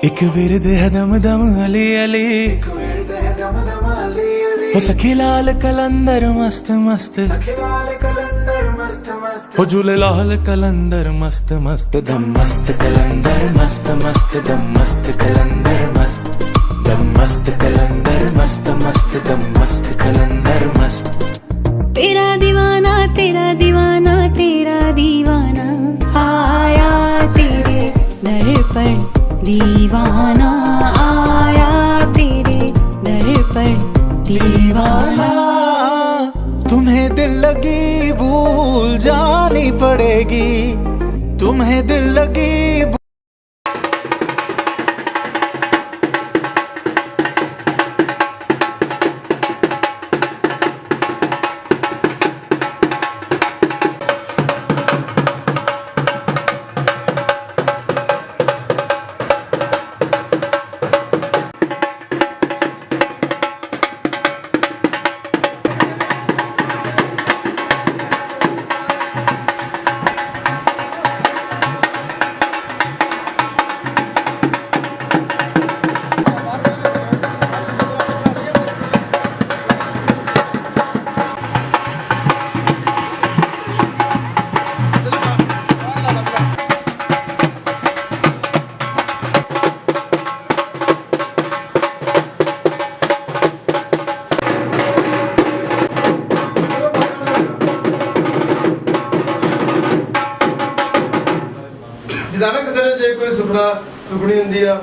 एक विरद है दम दम अली अली, हो सखी लाल कलंदर मस्त मस्त, हो झूले लाल कलंदर मस्त मस्त, दम मस्त कलंदर मस्त मस्त, दम मस्त कलंदर मस्त, दम मस्त कलंदर मस्त मस्त, दम मस्त कलंदर मस्त। तेरा दीवाना तेरा दीवाना तेरा दीवाना आया तेरे दर पर, दीवाना आया तेरे दर पर, दीवाना। तुम्हें दिल लगी भूल जानी पड़ेगी, तुम्हें दिल लगी ਜਿੱਦਾਂ ਨਾ ਕਿਸੇ ਨੇ ਜੇ ਕੋਈ ਸੁਪਨੀ ਹੁੰਦੀ ਆ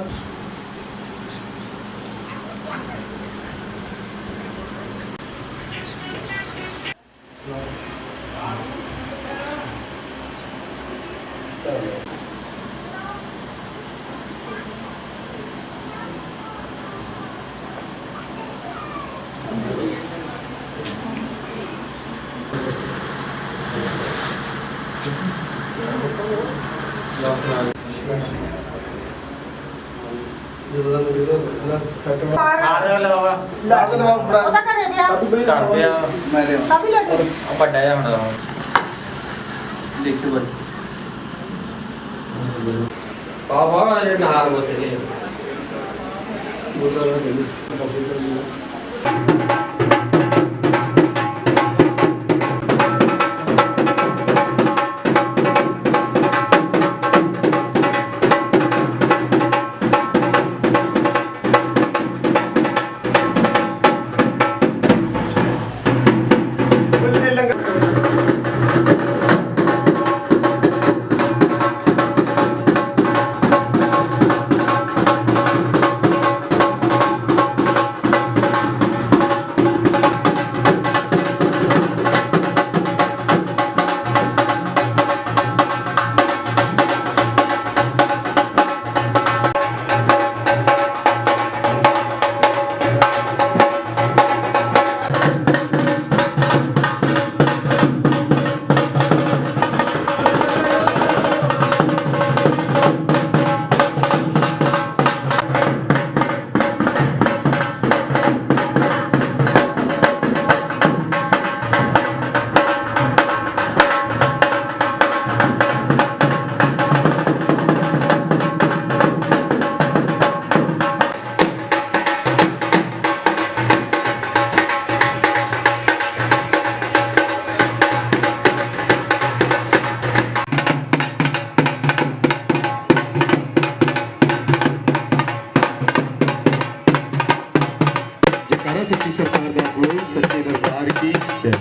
सच्ची सरकार दा बोल, सच्चे दरबार की जय।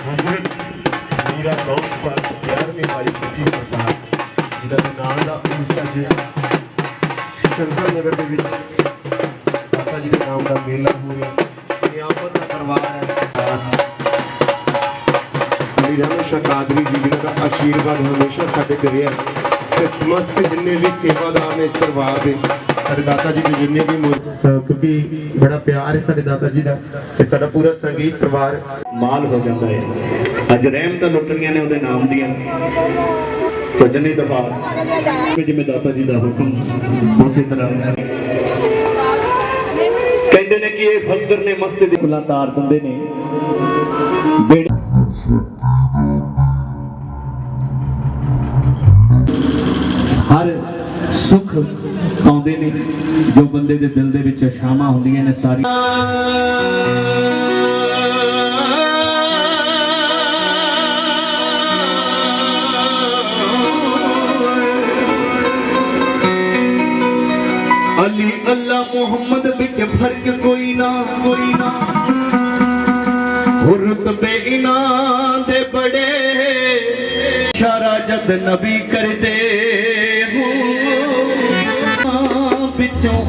हजरत मीरा गौस पाक 11वीं वाली सच्ची सरकार जिहदा नाम दा उसका जे शंकर नगर दे विच माता जी दे नाम दा मेला होया, नियामत दा दरबार है। मेरी हमेशा कादरी जी जिनका आशीर्वाद हमेशा साडे ते रहा ते समस्त जिन्ने भी सेवादार ने इस दरबार दे साडे दाता जी के जिन्ने भी क्योंकि बड़ा प्यार है साडे दाता जी का ते साडा पूरा संगीत परिवार माल हो जाता है। अज रहमत लुटनियां ने उहदे नाम दियां भजनी दफा जिवें दाता जी का हुक्म उसी तरह कहते ने कि ये फलगर ने मस्जिद खुला तार दिंदे ने हर सुख आउंदे ने जो बंदे दे दिल दे विच छावां हुंदियां ने सारी अली अल्लाह मुहम्मद बिच फर्क कोई ना रुतबे इना दे बड़े इशारा जद नबी करदे हो बिचों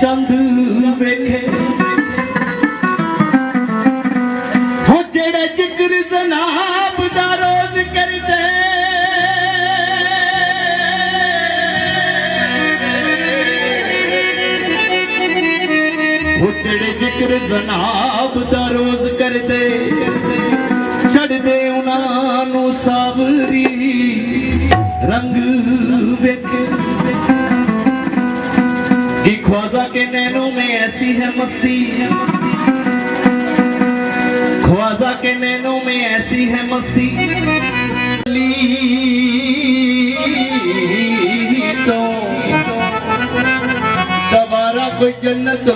चंद वेखे हो जेड़े जिक्र जनाब दा रोज करदे हो जेड़े जिक्र जनाब दा रोज करदे छड़दे उन्हां नू सावरी रंग वेखे कि ख्वाजा के नैनों में ऐसी है मस्ती ख्वाजा के नैनों में ऐसी है मस्ती तो दोबारा कोई जन्नत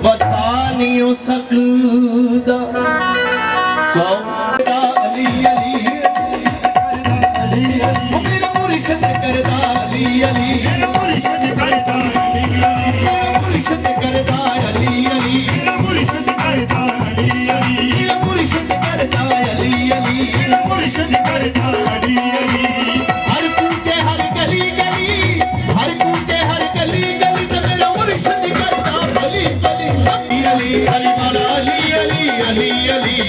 बसा नहीं हो सकता अली अली अली अली मेरा मुर्शिद करदा अली अली मेरा मुर्शिद करदा मेरा मुर्शिद करदा अली अली मेरा मुर्शिद करदा अली अली मेरा मुर्शिद करदा अली अली मेरा मुर्शिद करदा अली अली हर कूचे हर गली गली हर कूचे हर गली गली ते मेरा मुर्शिद करदा अली अली अली अली मौला अली अली अली अली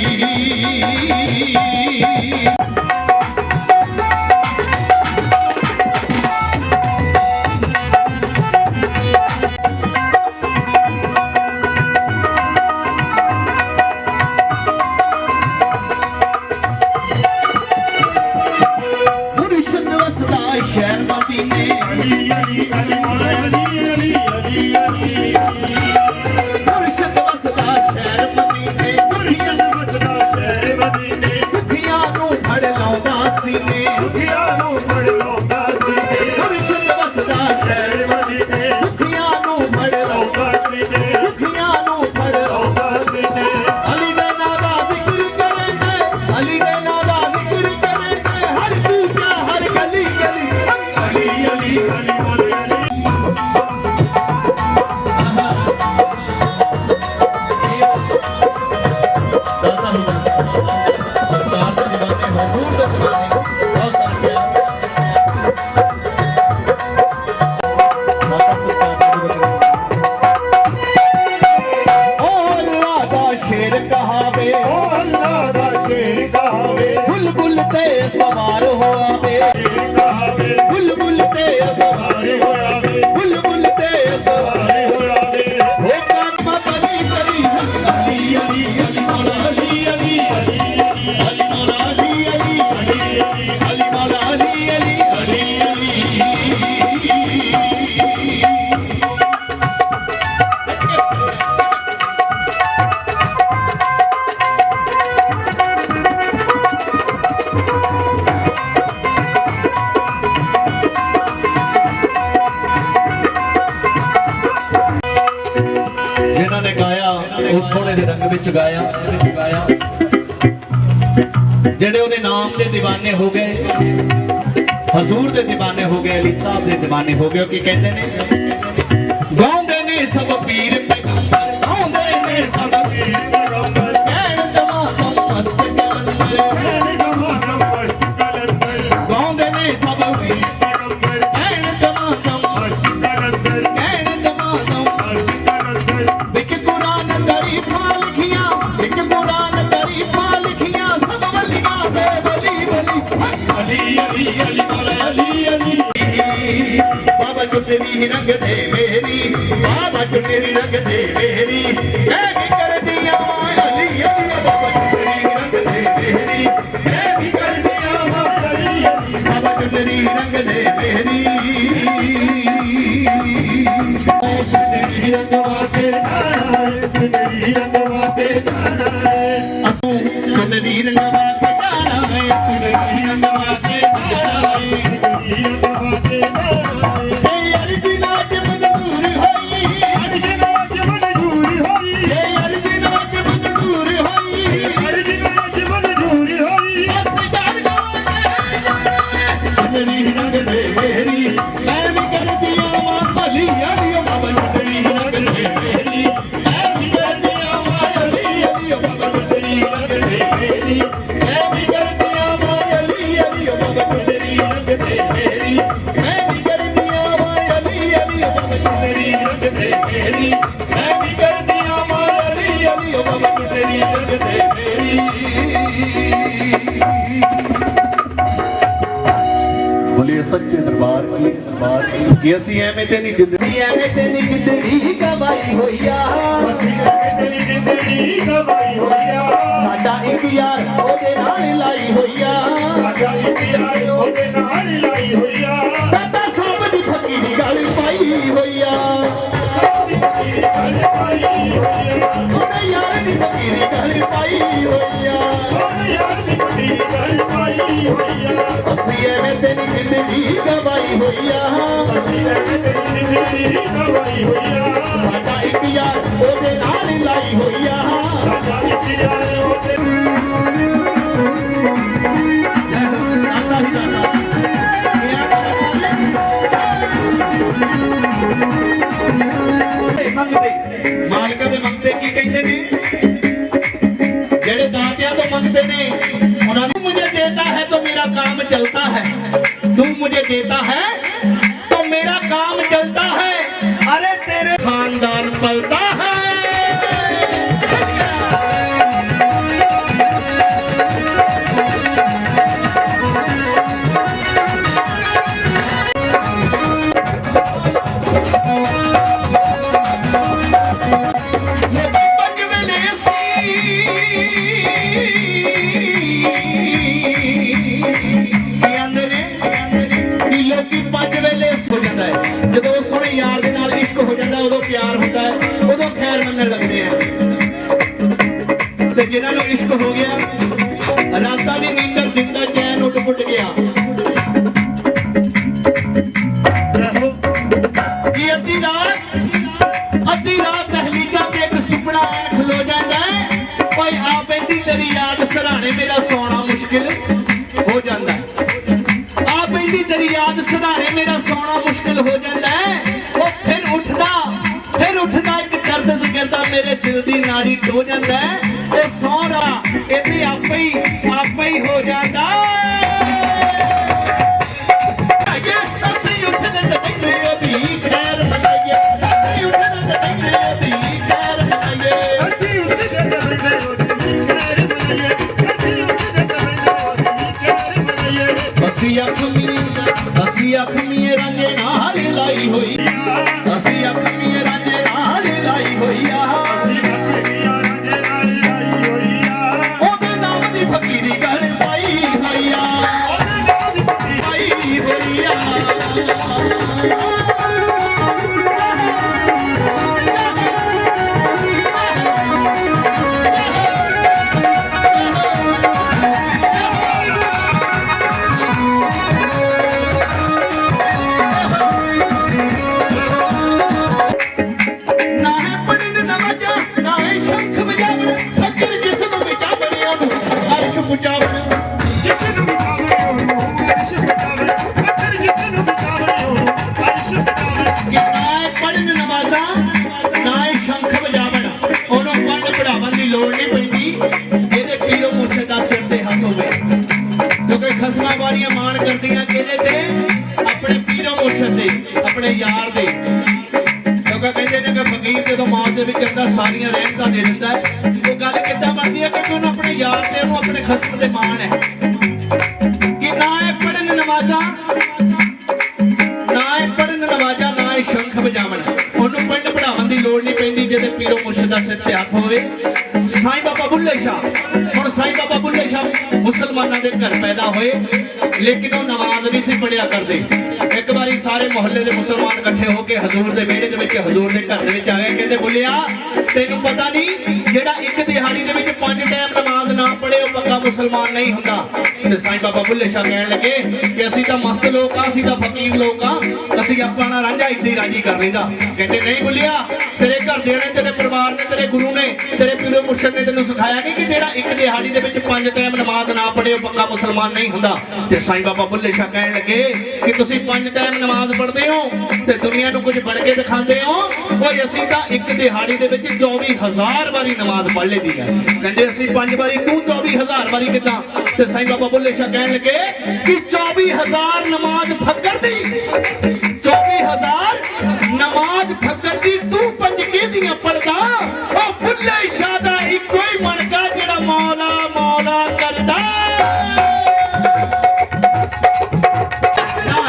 सोने दे रंग विच गाया जेड़े उहदे नाम दे दीवाने हो गए हजूर दे दीवाने हो गए अली साहब दे दीवाने हो गए कि कहंदे ने गाउंदे ने सब पीर पैगंबर गाउंदे ने सब पीर पैगंबर कहण दमादम मस्त कलंदर कहण दमादम मस्त कलंदर गाउंदे ने सब पीर पैगंबर कहण दमादम मस्त कलंदर कहण दमादम मस्त कलंदर विच कुरान शरीफां लिखियां विच कुरान शरीफां लिखियां सब वलियां दे वली वली अली अली अली मौला अली अली बाबा चुनरी रंग दे मेरी बाबा चुनरी रंग दे मेरी मैं भी कर दिया अली अली बाबा चुनरी रंग दे मेरी मैं भी कर दिया अली अली बाबा चुनरी रंग दे मेरी चुनरी रंग वाते चुनरी रंग वाते असू चुनरी रंग वाते जाना है चुनरी रंग वाते जाना है चुनरी रंग वाते जाना है सच्चे दरबार की कि असी एवें ते नहीं जिंदगी एवें ते नहीं जिंदगी कमाई होइया साडा एक यार ओदे नाल लाई होइया दादा साहब दी फकीरी गल पाई होइया ओदे यार दी फकीरी गल पाई होइया असी एवें ते नहीं जिंदगी कमाई होइया साडा एक यार ओदे नाल लाई होइया मालिका दे मंगते की कहते ने जेड़े दातियां तो मंगते ने उन्होंने मुझे देता है तो मेरा काम चलता है तू मुझे देता है तो मेरा काम चलता है अरे तेरे खानदान पलता है ਜਦੋਂ ਸੋਹਣੇ ਯਾਰ ਦੇ ਨਾਲ ਇਸ਼ਕ ਹੋ ਜਾਂਦਾ ਉਦੋਂ ਪਿਆਰ ਹੁੰਦਾ ਹੈ ਉਦੋਂ ਖੈਰ ਮੰਨਣ ਲੱਗਦੇ ਆ ਤੇ ਜਿਨ੍ਹਾਂ ਨੂੰ ਇਸ਼ਕ ਹੋ ਗਿਆ ਰਾਤਾਂ ਦੀ ਨੀਂਦਰ ਜਿੰਦਾ ਚੈਨ ਉੱਡ ਪੁੱਟ ਗਿਆ ਕਿ ਅੱਧੀ ਰਾਤ ਦਹਲੀਜ਼ਾਂ ਤੇ ਇੱਕ ਸੁਪਨਾ ਆਣ ਖਲੋ ਜਾਂਦਾ ਓਏ ਆ ਪੈਂਦੀ ਤੇਰੀ ਯਾਦ ਸਰਾਣੇ ਮੇਰਾ ਸੌਣਾ ਮੁਸ਼ਕਿਲ ਹੋ ਜਾਂਦਾ ਆ ਪੈਂਦੀ ਤੇਰੀ ਯਾਦ ਸਰਾਣੇ ਮੇਰਾ ਸੌਣਾ ਮੁਸ਼ਕਿਲ ਹੋ ਜਾਂਦਾ ਉਹ ਫਿਰ ਉੱਠਦਾ ਇੱਕ ਦਰਦ ਜ਼ਿਕਰਦਾ ਮੇਰੇ ਦਿਲ ਦੀ ਨਾੜੀ ਡੋ ਜਾਂਦਾ ਉਹ ਸੌਣਾ ਇਹਦੇ ਆਪੇ ਹੀ ਹੋ ਜਾਂਦਾ ਅਸੀਂ ਉੱਠਦੇ ਤੇ ਕਹਿੰਦੇ ਵੀ ਖੈਰ ਮਨਾਈਏ ਅਸੀਂ ਉੱਠਦੇ ਤੇ ਕਹਿੰਦੇ ਵੀ ਖੈਰ ਮਨਾਈਏ ਅਸੀਂ ਉੱਠਦੇ ਤੇ ਕਹਿੰਦੇ ਵੀ ਖੈਰ ਮਨਾਈਏ ਅਸੀਂ ਉੱਠਦੇ ਤੇ ਕਹਿੰਦੇ ਵੀ ਖੈਰ ਮਨਾਈਏ ਅਸੀਂ ਅਖਮੀ ਰਾਂਝੇ ਨਾਲ ਲਾਈ ਹੋਈ ਅਸੀਂ ਅਖਮੀ ਰਾਂਝੇ ਨਾਲ ਲਾਈ ਹੋਈ ਆ ਉਹਦੇ ਨਾਮ ਦੀ ਫਕੀਰੀ ਗੱਲ ਪਾਈ ਹੋਈ ਆ ਉਹਦੇ ਨਾਮ ਦੀ ਫਕੀਰੀ ਪਾਈ ਹੋਈ ਆ ਖਸਮਾਂ ਵਾਰੀਆਂ ਮਾਣ ਕਰਦੀਆਂ ਕਿਹਦੇ ਤੇ ਆਪਣੇ ਪੀਰੋ ਮੁਰਸ਼ਦ ਦੇ ਆਪਣੇ ਯਾਰ ਦੇ ਕਿਉਂਕਿ ਕਹਿੰਦੇ ਨੇ ਕਿ ਫਕੀਰ ਜਦੋਂ ਮੌਤ ਦੇ ਵਿੱਚ ਹੁੰਦਾ ਸਾਰੀਆਂ ਰਹਿਮਤਾਂ ਦੇ ਦਿੰਦਾ ਉਹ ਗੱਲ ਕਿੱਦਾਂ ਬਣਦੀ ਹੈ ਕਿ ਉਹਨੂੰ ਆਪਣੇ ਯਾਰ ਤੇ ਉਹਨੂੰ ਆਪਣੇ ਖਸਮ ਤੇ ਮਾਣ ਹੈ ਕਿ ਨਾ ਇਹ ਪੜਨ ਨਮਾਜ਼ਾਂ ਨਾ ਇਹ ਸ਼ੰਖ ਵਜਾਵਣ ਉਹਨੂੰ ਪਿੰਡ ਪੜਾਉਣ ਦੀ ਲੋੜ ਨਹੀਂ ਪੈਂਦੀ ਜਿਹਦੇ ਪੀਰੋ ਮੁਰਸ਼ਦ ਦਾ ਸਿਰ ਤੇ ਹੱਥ ਹੋਵੇ ਸਾਈਂ ਬਾਬਾ ਬੁੱਲੇ ਸ਼ਾਹ ਹੁਣ ਸਾਈਂ ਬਾਬਾ ਬੁੱਲੇ ਸ਼ਾਹ ਮੁਸਲਮਾਨਾਂ ਦੇ ਘਰ ਪੈਦਾ ਹੋਏ ਲੇਕਿਨ ਉਹ ਨਮਾਜ਼ ਨਹੀਂ ਸੀ ਪੜਿਆ ਕਰਦੇ ਇੱਕ ਵਾਰੀ ਸਾਰੇ ਮੁਹੱਲੇ ਦੇ ਮੁਸਲਮਾਨ ਇਕੱਠੇ ਹੋ ਕੇ ਹਜ਼ੂਰ ਦੇ ਵਿਹੜੇ ਦੇ ਵਿੱਚ ਹਜ਼ੂਰ ਦੇ ਘਰ ਦੇ ਵਿੱਚ ਆ ਗਏ ਕਹਿੰਦੇ ਬੁੱਲਿਆ ਤੈਨੂੰ ਪਤਾ ਨਹੀਂ ਜਿਹੜਾ ਇੱਕ ਦਿਹਾੜੀ ਦੇ ਵਿੱਚ 5 ਟਾਈਮ ਨਮਾਜ਼ ਨਾ ਪੜੇ ਉਹ ਪੱਕਾ ਮੁਸਲਮਾਨ ਨਹੀਂ ਹੁੰਦਾ ਤੇ ਸਾਈਂ ਬਾਬਾ ਬੁੱਲੇ ਸ਼ਾਹ ਕਹਿਣ ਲੱਗੇ ਕਿ ਅਸੀਂ ਤਾਂ ਮਸਤ ਲੋਕ ਆ ਅਸੀਂ ਤਾਂ ਫਕੀਰ ਲੋਕ ਆ ਅਸੀਂ ਆਪਣਾ ਰਾਂਝਾ ਇੱਥੇ ਹੀ ਰਾਜੀ ਕਰ ਲਈਦਾ ਕਹਿੰਦੇ ਨਹੀਂ ਬੁੱਲਿਆ ਤੇਰੇ ਘਰਦਿਆਂ ਨੇ ਤੇਰੇ ਪਰਿਵਾਰ ਨੇ ਤੇਰੇ ਗੁਰੂ ਨੇ ਤੇਰੇ ਪੀਰੋ ਮੁਰਸ਼ਦ ਨੇ ਤੈਨੂੰ ਸਿਖਾਇਆ ਨਹੀਂ ਕਿ ਜਿਹੜਾ ਇੱਕ ਦਿਹਾੜੀ ਦੇ ਵਿੱਚ 5 ਟਾਈਮ ਨਮਾਜ਼ ਨਾ ਪੜੇ ਉਹ ਪੱਕਾ ਮੁਸਲਮਾਨ ਨਹੀਂ ਹੁੰਦਾ ਤੇ ਸਾਈਂ ਬਾਬਾ ਬੁੱਲੇ ਸ਼ਾਹ ਕਹਿਣ ਲੱਗੇ ਕਿ ਤੁਸੀਂ 5 ਟਾਈਮ ਨਮਾਜ਼ ਪੜ੍ਹਦੇ ਹੋ ਤੇ ਦੁਨੀਆ ਨੂੰ ਕੁਝ ਬਣ ਕੇ ਦਿਖਾਉਂਦੇ ਹੋ ਓਏ ਅਸੀਂ ਤਾਂ ਇੱਕ ਦਿਹਾੜੀ ਦੇ ਵਿੱਚ 24000 ਵਾਰੀ ਨਮਾਜ਼ ਪੜ੍ਹ ਲਈਦੀ ਹੈ ਕਹਿੰਦੇ ਅਸੀਂ 5 ਵਾਰੀ ਤੂੰ 24000 ਵਾਰੀ ਕਿੱਦਾਂ ਤੇ ਸਾਈਂ ਬਾਬਾ ਬੁੱਲੇ ਸ਼ਾਹ ਕਹਿਣ ਲੱਗੇ ਕਿ 24000 ਨਮਾਜ਼ ਫਕਰ ਦੀ 24000 ਨਮਾਜ਼ ਫਕਰ ਦੀ ਤੂੰ ਪੰਜ ਕਿਹਦੀਆਂ ਪੜਦਾ ਉਹ ਬੁੱਲੇ ਸ਼ਾਹ ਦਾ ਇੱਕੋ ਹੀ ਮਣਕਾ ਜਿਹੜਾ ਮੌਲਾ ਮੌਲਾ ਕਰਦਾ ਨਾ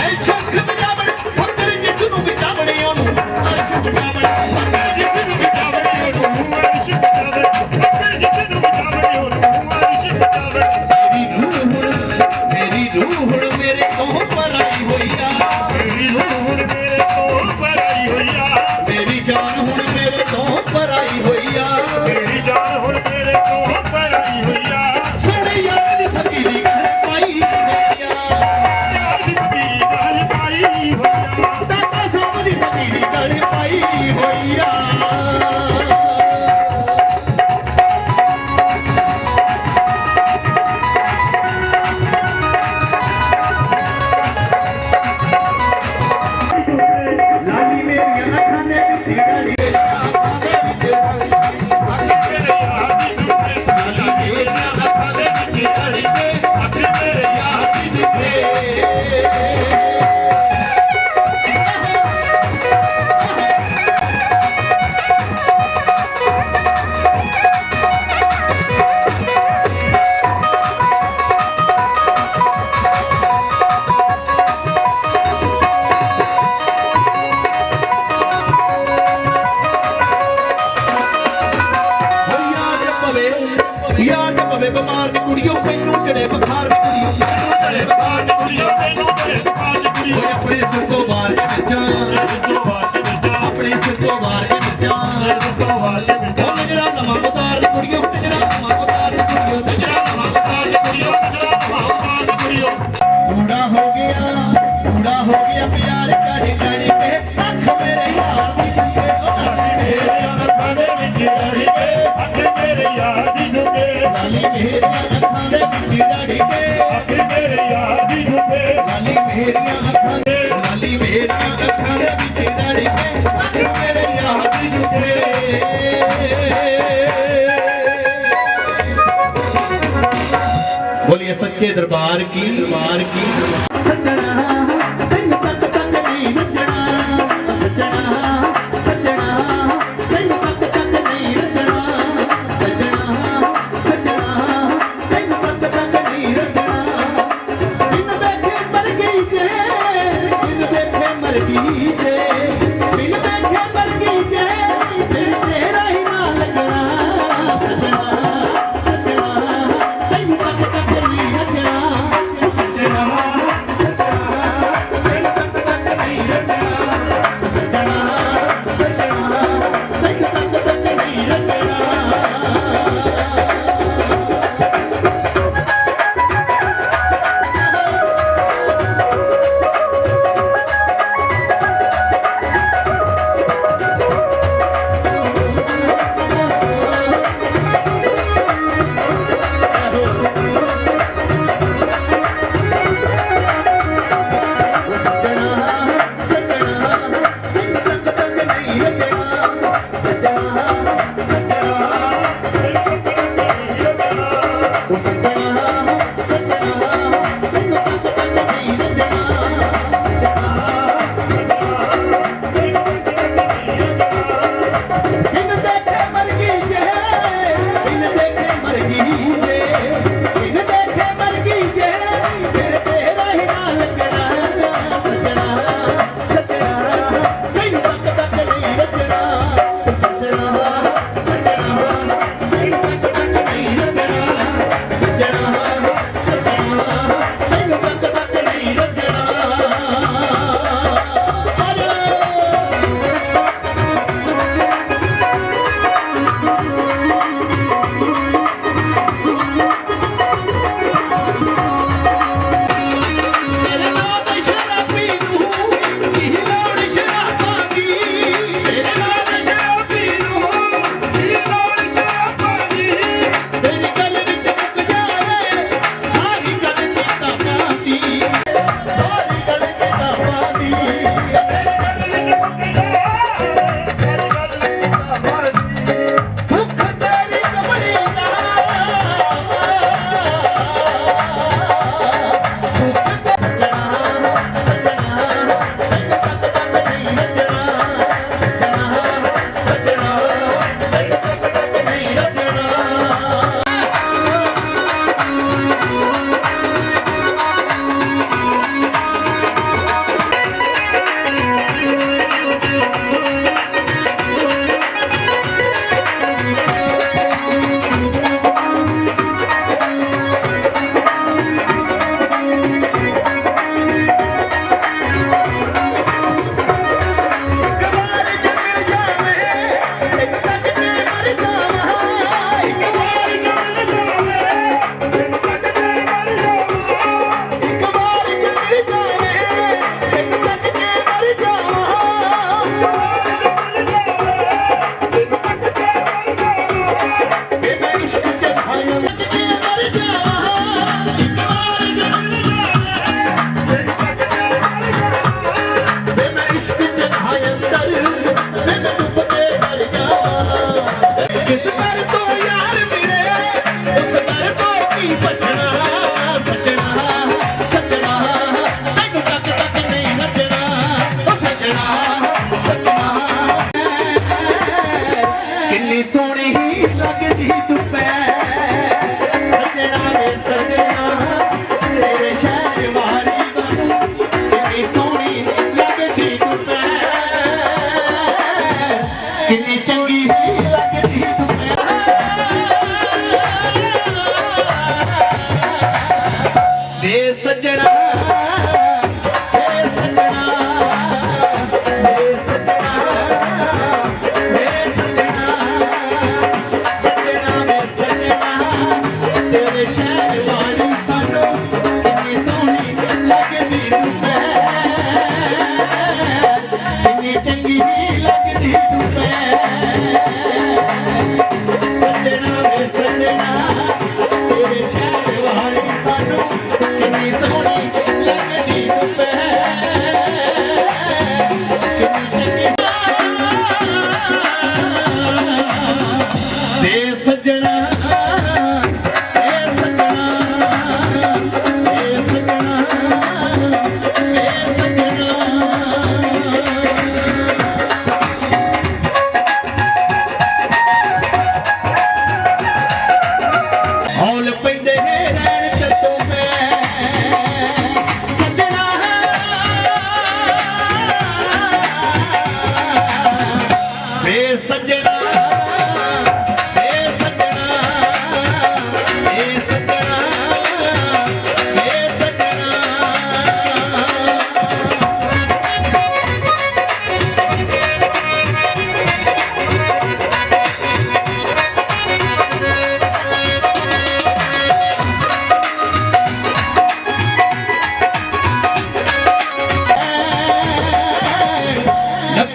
चढ़े बुखार कुड़ियों मैनू चढ़े बुखार कुड़ियों मैनू चढ़े बुखार कुड़ियों अपने सिर को मार के बिचा अपने सिर को मार के बिचा नजरा नवा उतार कुड़ियों नजरा नवा उतार कुड़ियों नजरा नवा उतार कुड़ियों नजरा नवा उतार कुड़ियों बूढ़ा हो गया प्यार काढ़ी काढ़ी के अख मेरे यार दी झुके मेरे अखां दे विच दाढ़ी के अख मेरे यार दी झुके लाली मेरियां अखां दे विच दाढ़ी के अख मेरे यार दी झुके लाली मेरियां अखां दे विच दाढ़ी के अख मेरे यार दी झुके बोलिए सच्चे दरबार की सजना तैनू तक तक नहीं नचना सजना सजना तैनू तक तक नहीं नचना सजना सजना तैनू तक तक नहीं नचना बिन बैठे मर गई जे बिन बैठे मर गई जे बिन बैठे मर गई जे दिल तेरा ही ना लगना सजना सजना तैनू तक तक नहीं नचना सजना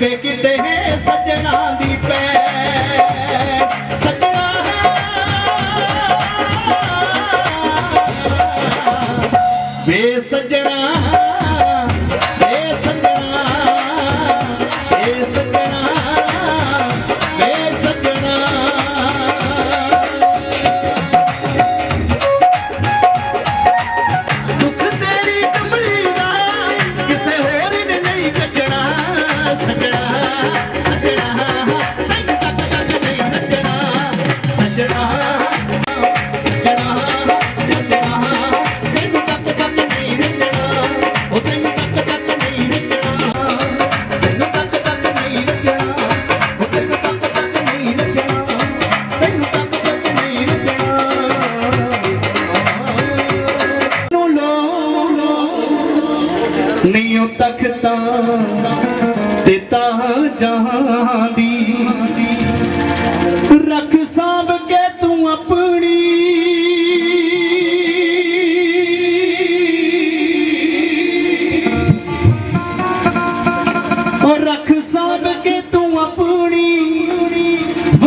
ਲੱਭੇ ਕਿਤੇ ਸੱਜਣਾ ਦੀ ਪੈ ਸੱਜਣਾ ਵੇ ਸੱਜਣਾ नीओ तख्ता ते जहां दी रख सांभ के तू अपनी और रख सांभ के तू अपनी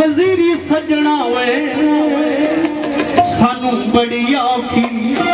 वजीरी सजना वे सानू बड़ी औखी मिली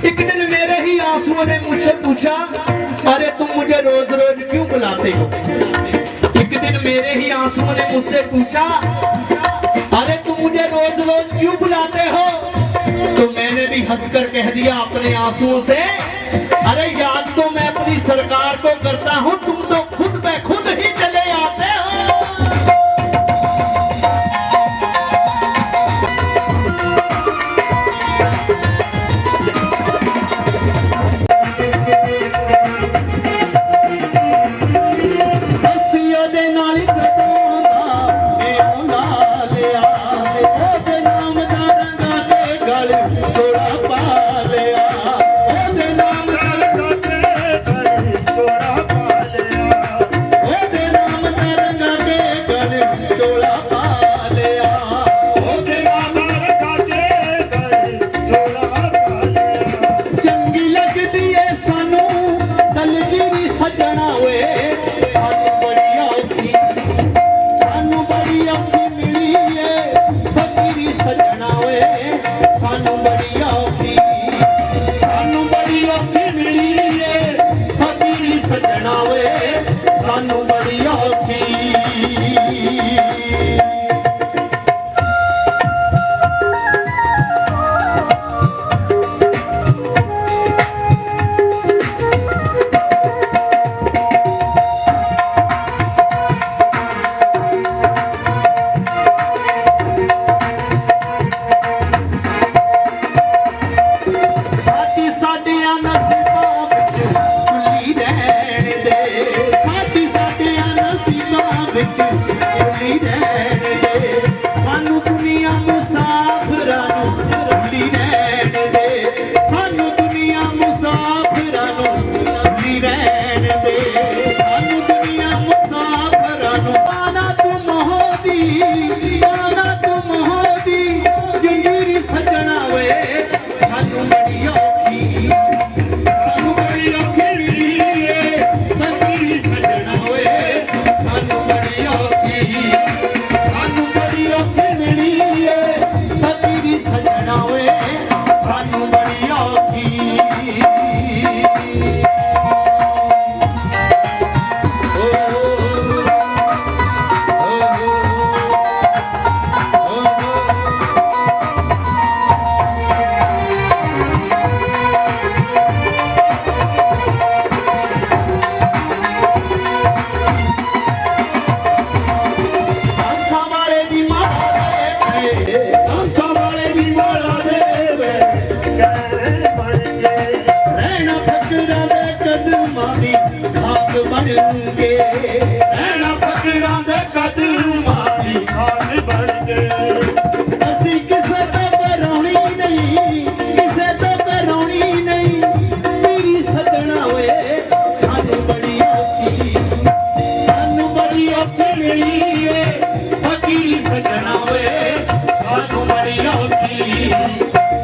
एक दिन मेरे ही आंसुओं ने मुझसे पूछा, अरे तुम मुझे रोज रोज क्यों बुलाते हो? एक दिन मेरे ही आंसुओं ने मुझसे पूछा, अरे तुम मुझे रोज रोज क्यों बुलाते हो? तो मैंने भी हंसकर कह दिया अपने आंसुओं से, अरे याद तो मैं अपनी सरकार को करता हूँ, तुम तो खुद ब खुद ही चले आते हो। सजना वे सानू बड़ी औखी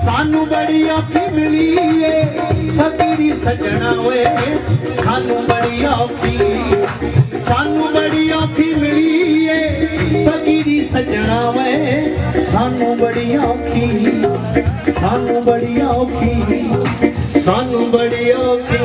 सानू बड़ी औखी मिली है फकीरी सजना वे सानू बड़ी औखी मिली है फकीरी सजना वे सानू बड़ी औखी सानू बड़ी औखी सानू बड़ी औखी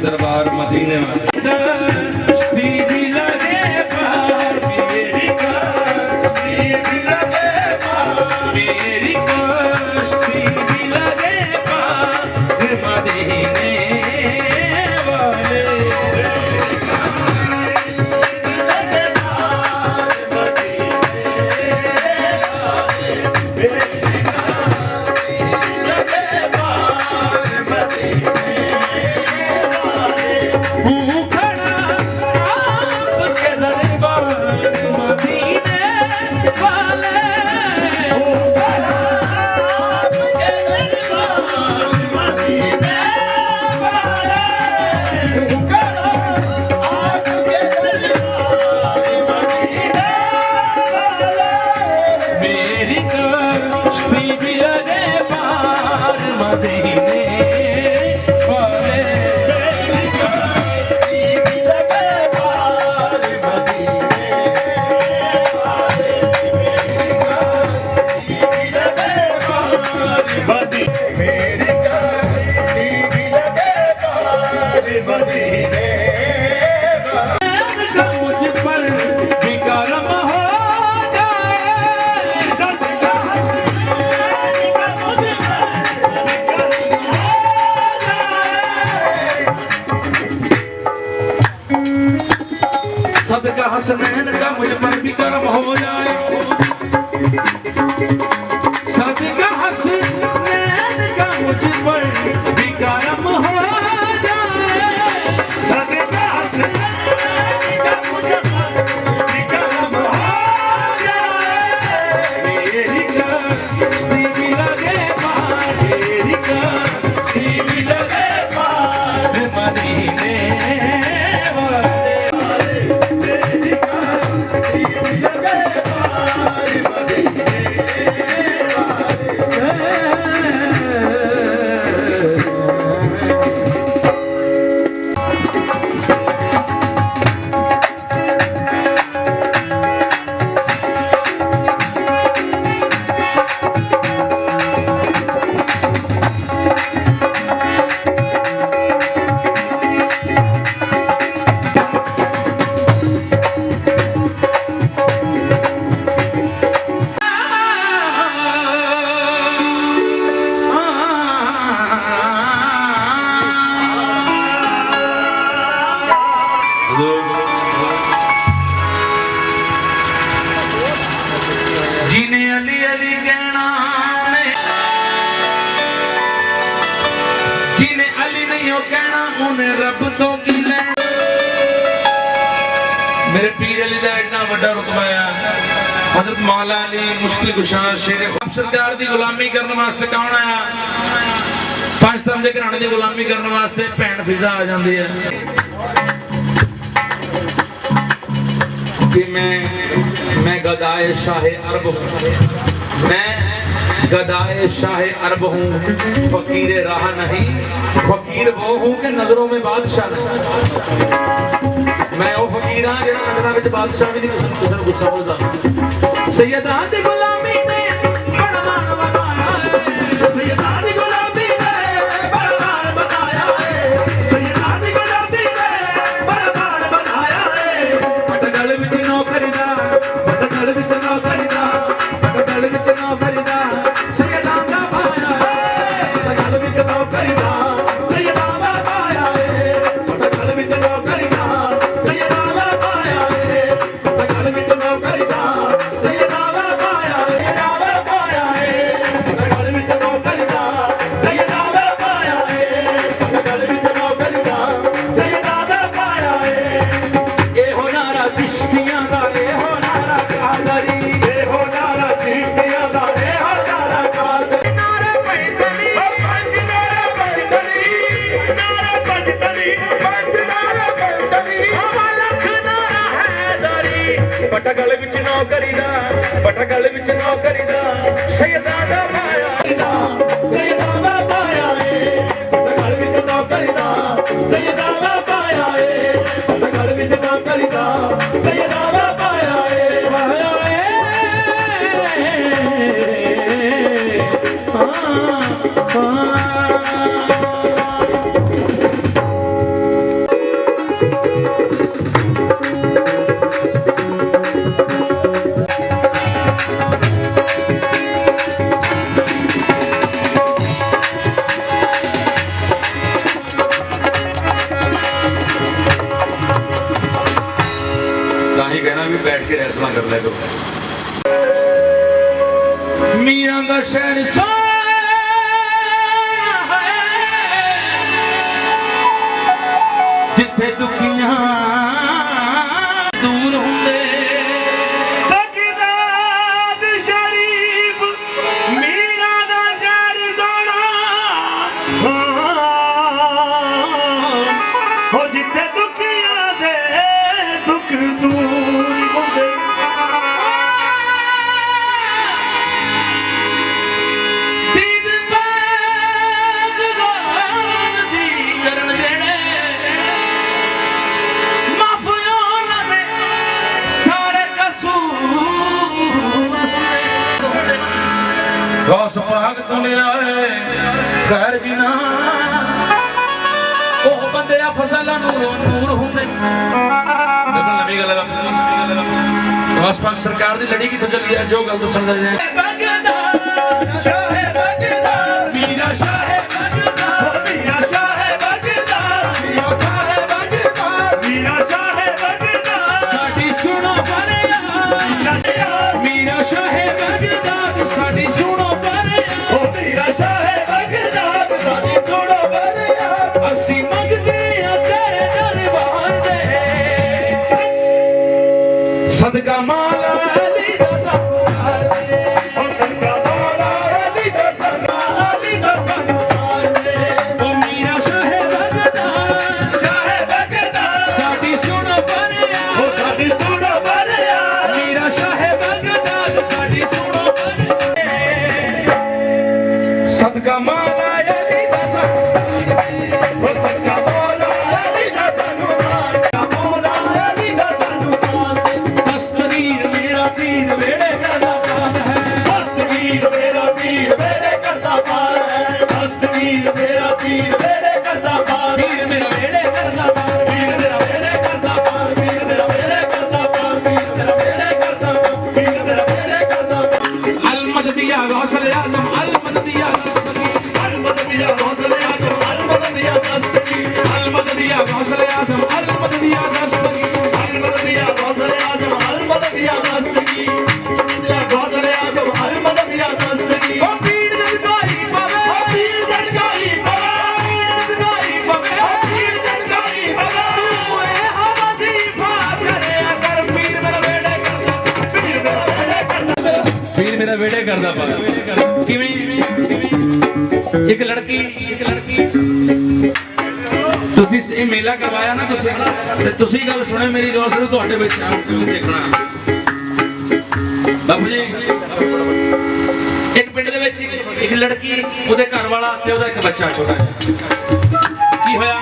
दरबार मदीने में कश्ती भी लगे पार मेरी कश्ती भी लगे पार मेरी कश्ती भी लगे पार मदीने वाले मदीने वाले सदका हसनैन का मुझ पर भी करम हो जाए, सदका हसनैन का मुझ पर भी करम हो जाए, सदका हसनैन का मुझ पर भी करम हो जाए। मेरी कश्ती भी लगे पार, मेरी कश्ती भी लगे पार मदीने जिन्हें अली अली कहना, जिन्हें अली नहीं हो कहना उन्हें रब तो की लेना। मेरे पीर अली का इतना बड़ा रुतबा है। हजरत मौला अली मुश्किल कुशा शेर ख्वाब सरकार की गुलामी करने वास्ते कौन आया? पाकिस्तान के घराने की गुलामी करने वास्ते भैन फिजा आ जाती है कि मैं गदाए शाहे अरब हूँ, मैं गदाए शाहे अरब हूँ, फकीर राह नहीं, फकीर वो हूँ कि नजरों में बादशाह। मैं वो फकीर हाँ जो नजरों में बादशाह भी नहीं गुस्सा होता। सैयदा दी गुलामी में बड़ा मान बनाया है, सैयदा दी गुलामी में बड़ा मान बनाया है, सैयदा दी गुलामी में बड़ा मान बनाया है। पटगल विच नौकरीदा, पटगल विच नौकरीदा, पटगल विच नौकरीदा, सैयदा दा पाया है, पटगल विच नौकरीदा, सैयदा दा पाया है, पटगल विच नौकरीदा, सैयदा दा पाया है, पटगल विच नौकरीदा, सैयदा दा पाया है, सैयदा दा पाया है, पटगल विच नौकरीदा, सैयदा दा पाया है, पटगल विच नौकरीदा, सैयदा दा पाया है। ए हो नारा चिश्तियां दा, ए हो नारा कादरी, ए हो नारा चिश्तियां दा, ए हो नारा कादरी। नारा पैदली, पंज नारा पैदली, नारा पैदली, पंज नारा पैदली, सवा लख नारा हैदरी। पटगल विच नौकरीदा, पटगल विच नौकरीदा, सैयदा दा पाया है, सैयदा दा पाया है, पटगल विच नौकरीदा, सैयदा दा पाया है, पटगल विच नौकरीदा, सैयदा दा पाया है, पाया ही कहना भी बैठ के फैसला कर ले। मीरा दा शहर जिथे दुखियां दूर होंदे, बगदाद शरीफ मीरा दा शहर सोना हो, जिथे दुखियां दे दुख दूर होंदे। दीद पाक रोज़ दी करन देने, माफ होना दे सारे कसूर। गौस पाक तो ले आए खैर जिना, ओह बंदे आ फसलां नूर होंदे। नवी गल गौस पाक सरकार दी लड़ी किथों चली है, जो गल दसन दे मीरा शाह मीरा शाह मीरा शाह ਸਦਕਾ ਮੌਲਾ ਅਲੀ ਦਾ ਸਾਨੂੰ ਮਾਰ ਦੇ ਸਦਕਾ ਮੌਲਾ ਅਲੀ ਦਾ ਸਾਨੂੰ ਅਲੀ ਦਾ ਸਾਨੂੰ ਮਾਰ ਦੇ ਉਹ ਮੀਰਾ ਸ਼ਾਹ ਬਗਦਾ ਸਾਡੀ ਸੁਣ ਬਰਿਆ ਉਹ ਸਾਡੀ ਸੁਣ ਬਰਿਆ ਮੀਰਾ ਸ਼ਾਹ ਬਗਦਾ ਸਾਡੀ ਸੁਣ ਬਰਿਆ ਸਦਕਾ ਮੌਲਾ ਅਲੀ ਦਾ ਸਾਨੂੰ ਉਹ ਸਦਕਾ ਮੌਲਾ ਅਲੀ ਦਾ ਸਾਨੂੰ ਮਾਰ ਮੌਲਾ ਅਲੀ ਦਾ ਸਾਨੂੰ ਮਾਰ ਦਸਤਗੀਰ ਮੇਰਾ ਪੀਰ ਵੇੜੇ ਕਰਦਾ ਪਾਰ ਹੈ ਦਸਤਗੀਰ ਮੇਰਾ ਪੀਰ ਵੇੜੇ ਕਰਦਾ ਪਾਰ ਹੈ ਦਸਤਗੀਰ ਮੇਰਾ ਪੀਰ ਵੇੜੇ ਕਰਦਾ ਪਾਰ ਪੀਰ ਮੇਰਾ ਵੇੜੇ ਕਰਦਾ ਪਾਰ ਪੀਰ ਮੇਰਾ ਵੇੜੇ ਕਰਦਾ ਪਾਰ ਪੀਰ ਮੇਰਾ ਵੇੜੇ ਕਰਦਾ ਪਾਰ ਪੀਰ ਮੇਰਾ ਵੇੜੇ ਕਰਦਾ ਪੀਰ ਮੇਰਾ ਵੇੜੇ ਕਰਦਾ ਅਲ ਮਦਦੀਆ ਗੌਸਲ ਆਜ਼ਮ ਅਲ ਮਦਦੀਆ ਦਸਤਗੀਰ ਅਲ ਮਦਦੀਆ ਗੌਸਲ ਆਜ਼ਮ ਅਲ ਮਦਦੀਆ ਦਸਤਗੀਰ ਅਲ ਮਦਦੀਆ ਗੌਸਲ ਆਜ਼ਮ ਅਲ ਮਦਦੀਆ ਦਸਤਗੀਰ ਅਲ ਮਦਦੀਆ ਗੌਸਲ ਆਜ਼ਮ ਅਲ ਮਦਦੀਆ ਦਸਤਗੀਰ ਮਦਦੀਆ ਗੌਸਲ ਆਜ਼ਮ ਅਲ ਮਦਦੀਆ ਦਸਤਗੀਰ ਉਹ ਪੀਰ ਜਨਕਾਈ ਪਵੇ ਉਹ ਪੀਰ ਜਨਕਾਈ ਪਵੇ ਪੀਰ ਜਨਕਾਈ ਪਵੇ ਉਹ ਪੀਰ ਜਨਕਾਈ ਪਵੇ ਤੂੰ ਇਹ ਵਜ਼ੀਫਾ ਕਰਿਆ ਕਰ ਪੀਰ ਮੇਰਾ ਵੇੜੇ ਕਰਦਾ ਪੀਰ ਮੇਰਾ ਵੇੜੇ ਕਰਦਾ ਪੀਰ ਮੇਰਾ ਵੇੜੇ ਕਰਦਾ ਪਾ ਕਿਵੇਂ ਇੱਕ ਲੜਕੀ ਤੁਸੀਂ ਇਹ ਮੇਲਾ ਕਰਵਾਇਆ ਨਾ ਤੇ ਤੁਸੀਂ ਗੱਲ ਸੁਣਿਓ ਮੇਰੀ ਗੱਲ ਸੁਣੋ ਤੁਹਾਡੇ ਵਿੱਚ ਤੁਸੀਂ ਦੇਖਣਾ ਬਾਬੂ ਜੀ ਇੱਕ ਪਿੰਡ ਦੇ ਵਿੱਚ ਇੱਕ ਲੜਕੀ ਉਹਦੇ ਘਰ ਵਾਲਾ ਤੇ ਉਹਦਾ ਇੱਕ ਬੱਚਾ ਛੋਟਾ ਜਿਹਾ ਕੀ ਹੋਇਆ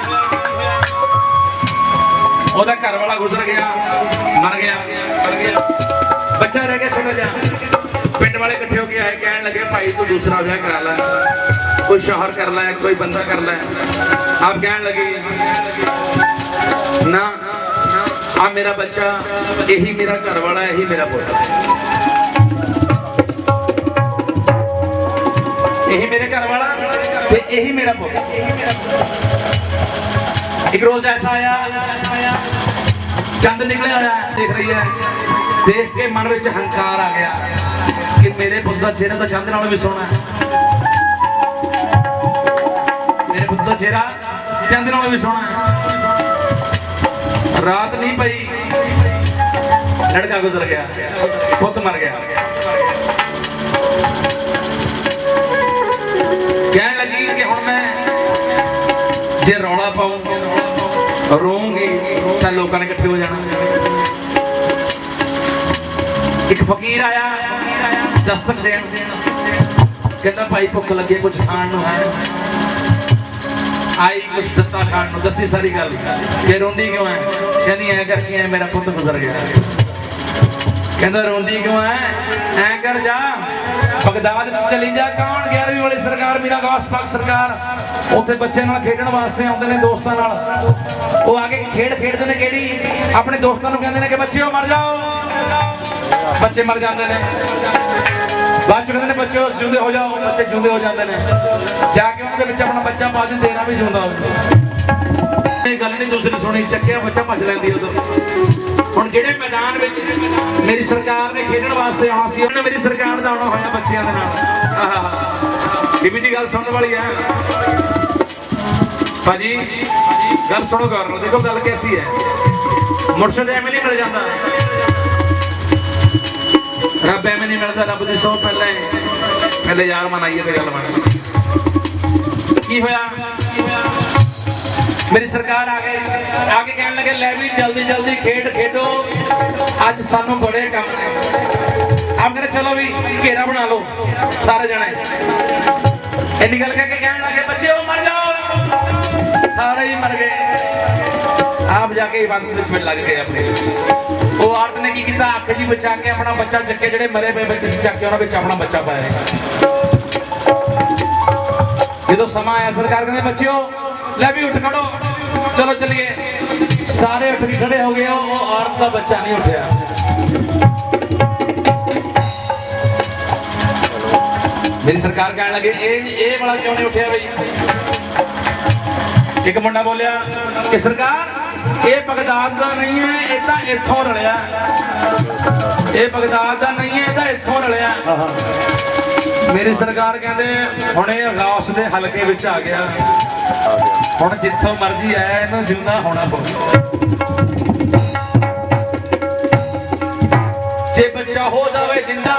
ਉਹਦਾ ਘਰ ਵਾਲਾ ਗੁਜ਼ਰ ਗਿਆ ਮਰ ਗਿਆ ਬੱਚਾ ਰਹਿ ਗਿਆ ਛੋਟਾ ਜਿਹਾ ਪਿੰਡ ਵਾਲੇ ਇਕੱਠੇ ਹੋ ਕੇ ਆਏ ਕਹਿਣ ਲੱਗੇ ਭਾਈ ਤੂੰ ਦੂਸਰਾ ਵਿਆਹ ਕਰਾ ਲੈ कोई शोहर कर ला कोई बंदा कर ला आप कहने लगे ना आ मेरा बच्चा यही मेरा घर वाला यही मेरा पोता यही मेरे घर वाला यही मेरा पोता एक रोज ऐसा आया चंद निकले आया देख रही है देख के मन में हंकार आ गया कि मेरे पुत का चेहरा तो चंद नालों भी सोहना है मेरे पुत का चेहरा चंद नालों भी सोहना है रात नहीं पई लड़का गुजर गया पुत मर गया कहने लगी कि हुण मैं जे रौला पाऊं रोऊंगी तो लोगों ने इकट्ठे हो जाना एक फकीर आया दस्तक देन कहता भाई भुख लगी कुछ खाण नूं है आई कुछ दत्ता खाण नूं दसी सारी गल कि रोंदी क्यों है कहंदी ऐ करके ऐ मेरा पुत गुजर गया कहंदा रोंदी क्यों है ऐ कर जा बगदाद में चली जा कौन 11वीं वाली सरकार मीरा गौस पाक सरकार ਉੱਥੇ ਬੱਚੇ ਨਾਲ ਖੇਡਣ ਵਾਸਤੇ ਆਉਂਦੇ ਨੇ ਦੋਸਤਾਂ ਨਾਲ ਉਹ ਆ ਕੇ ਖੇਡਦੇ ਨੇ ਕਿਹੜੀ ਆਪਣੇ ਦੋਸਤਾਂ ਨੂੰ ਕਹਿੰਦੇ ਨੇ ਕਿ ਬੱਚਿਓ ਮਰ ਜਾਓ ਬੱਚੇ ਮਰ ਜਾਂਦੇ ਨੇ ਬਾਅਦ ਚ ਕਹਿੰਦੇ ਨੇ ਬੱਚਿਓ ਜਿਉਂਦੇ ਹੋ ਜਾਓ ਬੱਚੇ ਜਿਉਂਦੇ ਹੋ ਜਾਂਦੇ ਨੇ ਜਾ ਕੇ ਉਹਨਾਂ ਦੇ ਵਿੱਚ ਆਪਣਾ ਬੱਚਾ ਪਾ ਦਿੰਦੇ ਨਾ ਵੀ ਜਿਉਂਦਾ ਹੋਵੇ ਇਹ ਗੱਲ ਨਹੀਂ ਦੂਸਰੀ ਸੁਣੀ ਚੱਕਿਆ ਬੱਚਾ ਭੱਜ ਲੈਂਦੀ ਉਦੋਂ ਹੁਣ ਜਿਹੜੇ ਮੈਦਾਨ ਵਿੱਚ ਮੇਰੀ ਸਰਕਾਰ ਨੇ ਖੇਡਣ ਵਾਸਤੇ ਆਉਣਾ ਸੀ ਉਹਨੇ ਮੇਰੀ ਸਰਕਾਰ ਦਾ ਆਉਣਾ ਹੋਇਆ ਬੱਚਿਆਂ ਦੇ ਨਾਲ ਬੀਬੀ ਜੀ ਗੱਲ ਸੁਣਨ ਵਾਲੀ ਹੈ ਭਾਜੀ ਗੱਲ ਸੁਣੋ ਗੌਰ ਨਾਲ ਦੇਖੋ ਗੱਲ ਕੈਸੀ ਹੈ ਮੁਰਸ਼ਦ ਐਵੇਂ ਨਹੀਂ ਮਿਲ ਜਾਂਦਾ ਰੱਬ ਐਵੇਂ ਨਹੀਂ ਮਿਲਦਾ ਰੱਬ ਦੀ ਸੌ ਪਹਿਲੇ ਯਾਰ ਮਨਾਈਏ ਤੇ ਗੱਲ ਬਣ ਕੀ ਹੋਇਆ मेरी सरकार आ गई आगे कहने लगे ले भी जल्दी जल्दी खेडो आज सानू बड़े काम ने आप कहते चलो भी घेरा बना लो सारे जने इन्नी गल कह के कहने लगे बच्चे वो मर जाओ सारे ही मर गए आप जाके इबादत में लग गए अपने वो औरत ने की किया अख जी बचा के अपना बच्चा चक्के जेडे मरे पे बच्चे चक के उन्होंने अपना बच्चा पाया जो समा आया सरकार कहते बच्चों ले भी उठ खड़ो चलो चलिए सारे उठ के खड़े हो गए वो औरत का बच्चा नहीं उठा मेरी सरकार कहने लगे ए वाला क्यों नहीं उठा भाई एक मुंडा बोलिया कि सरकार ये बगदाद का नहीं है ये तो इथों रलिया ये बगदाद का नहीं है ये तो इथों रलिया मेरी सरकार कहते हुणे गौस दे हलके विच आ गया हुण जिथों मर्जी आया इहनूं जिंदा होना पवे जे बच्चा हो जावे जिंदा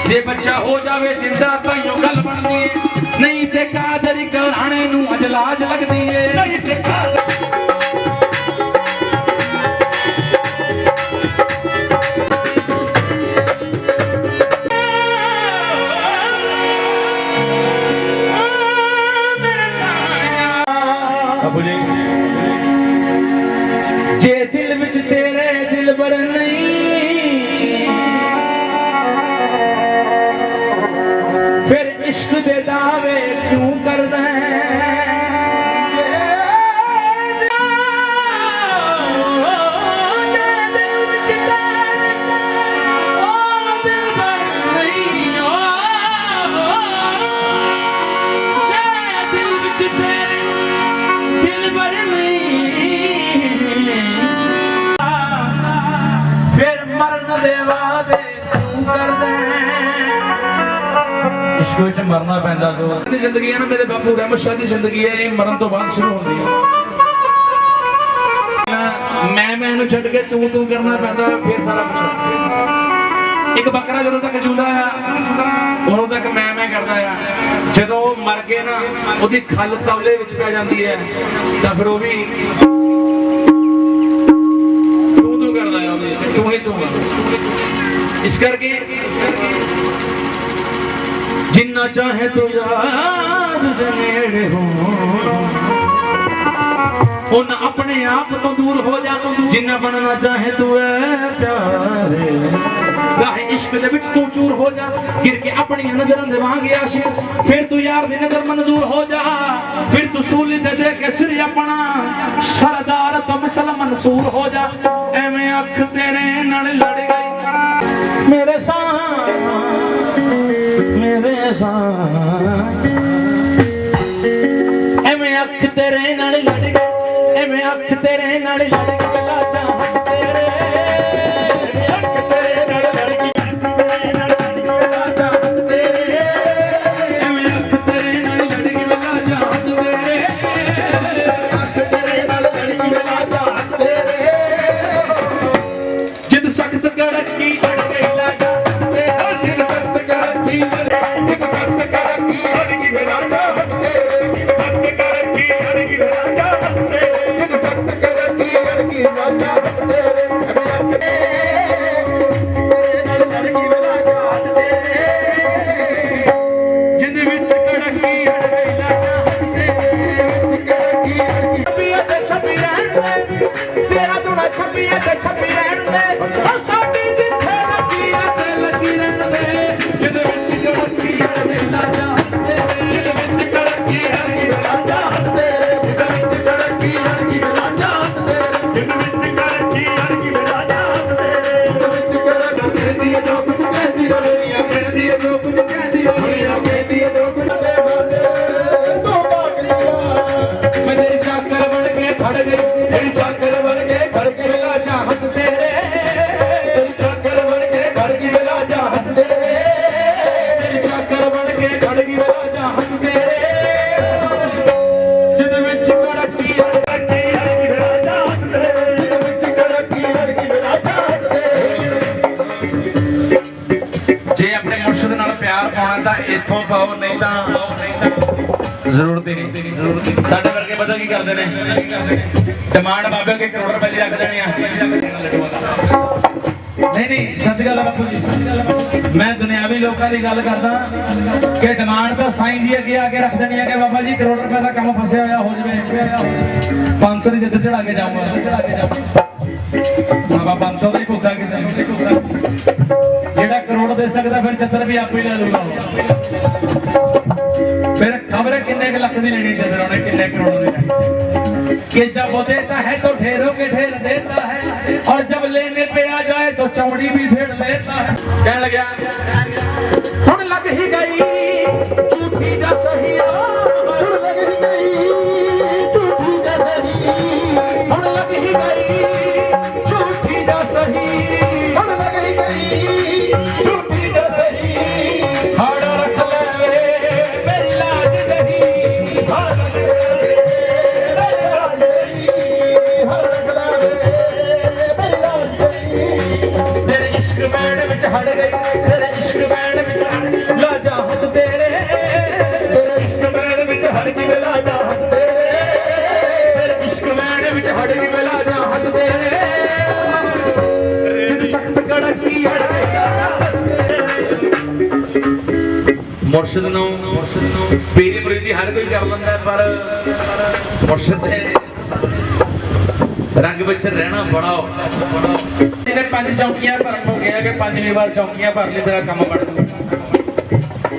जे बच्चा हो जावे जिंदा ताइयों गल बनदी है नहीं ते कादरी घराणे नूं अजलाज लगदी है नहीं ते जे दिल विच तेरे दिलबर नहीं फिर इश्क दे दावे क्यों करदा मरना पैंदा जो जिंदगी है ना मेरे बापू रहमत शाह की जिंदगी है ये मरण तो बाद शुरू होती है मैं छड़ के तू करना पैंदा फिर सारा कुछ एक बकरा जो तक जूंदा है उदों तक मैं करता है जो मर के ना उसकी खल तवले विच पै जाती है तो फिर वो भी तू करता है तू ही तू इस करके जिन्ना चाहे तो यार नेड़े हो उन अपने आप तो दूर हो जा जिन्ना बनना चाहे तू प्यारे गाहे इश्क दे विच तू चूर हो जा गिर के अपनी नजरां दे वांगे आशिक फिर तू यार दी नजर मंजूर हो जा फिर तू सूली ते दे के सिर अपना सरदार तो मिसल मंसूर हो जा एवें अख तेरे नाल लड़ गई मेरे एवें अख तेरे नाल लड़ गई एवें अख तेरे नाल लड़ गई बला चाहत तेरे अख तेरे नाल लड़ गई बला चाहत तेरे एवें अख तेरे नाल लड़ गई बला चाहत तेरे अख तेरे नाल लड़ गई बला चाहत तेरे जिद सख्त कड़की अड़ गई लाजा तेरे जिद सख्त कड़की इथों पाओ नहीं तो जरूरत ही नहीं साडे वर्गे पता की करते हैं डिमांड बाबे के करोड़ रुपए की रख देनी नहीं सच गल बापू जी मैं दुनियावी लोगों की गल करदा कि डिमांड तो साईं जी अगे आके रख देनी है कि बाबा जी करोड़ रुपए का काम फसिया हुआ हो जाए 500 की जिद चढ़ा के जाऊंगा बाबा 500 का ही भुगता जेड़ा करोड़ दे सकता फिर चदर भी आप ही ले लूगा फिर खबर है किन्ने के लख दी लेनी चदर उन्हें किन्ने करोड़ दी कि जब वो देता है तो ढेरों के ढेर देता है और जब लेने पे आ जाए तो चौड़ी भी ढेर लेता है कहने लग गया हुण लग ही गई झूठी जा सही हुण लग ही गई झूठी जा सही हुण लग ही गई झूठी जा सही हुण लग ही गई झूठी जा सही हाड़ रख ले मेरी लाज नहीं हाड़ रख ले मेरी लाज नहीं हाड़ रख ले मेरी लाज नहीं ਮੁਰਸ਼ਿਦ ਨੂੰ ਪੀਰੀ ਮੁਰੀਦੀ ਹਰ ਕੋਈ ਕਰ ਲੈਂਦਾ ਪਰ ਮੁਰਸ਼ਿਦ ਦੇ ਰੰਗ ਵਿੱਚ ਰਹਿਣਾ ਬੜਾ ਇਹਨੇ 5 ਚੌਕੀਆਂ ਭਰਨ ਨੂੰ ਕਿਹਾ ਕਿ 5ਵੀਂ ਵਾਰ ਚੌਕੀਆਂ ਭਰ ਲਈ ਤੇਰਾ ਕੰਮ ਬਣ ਜੂ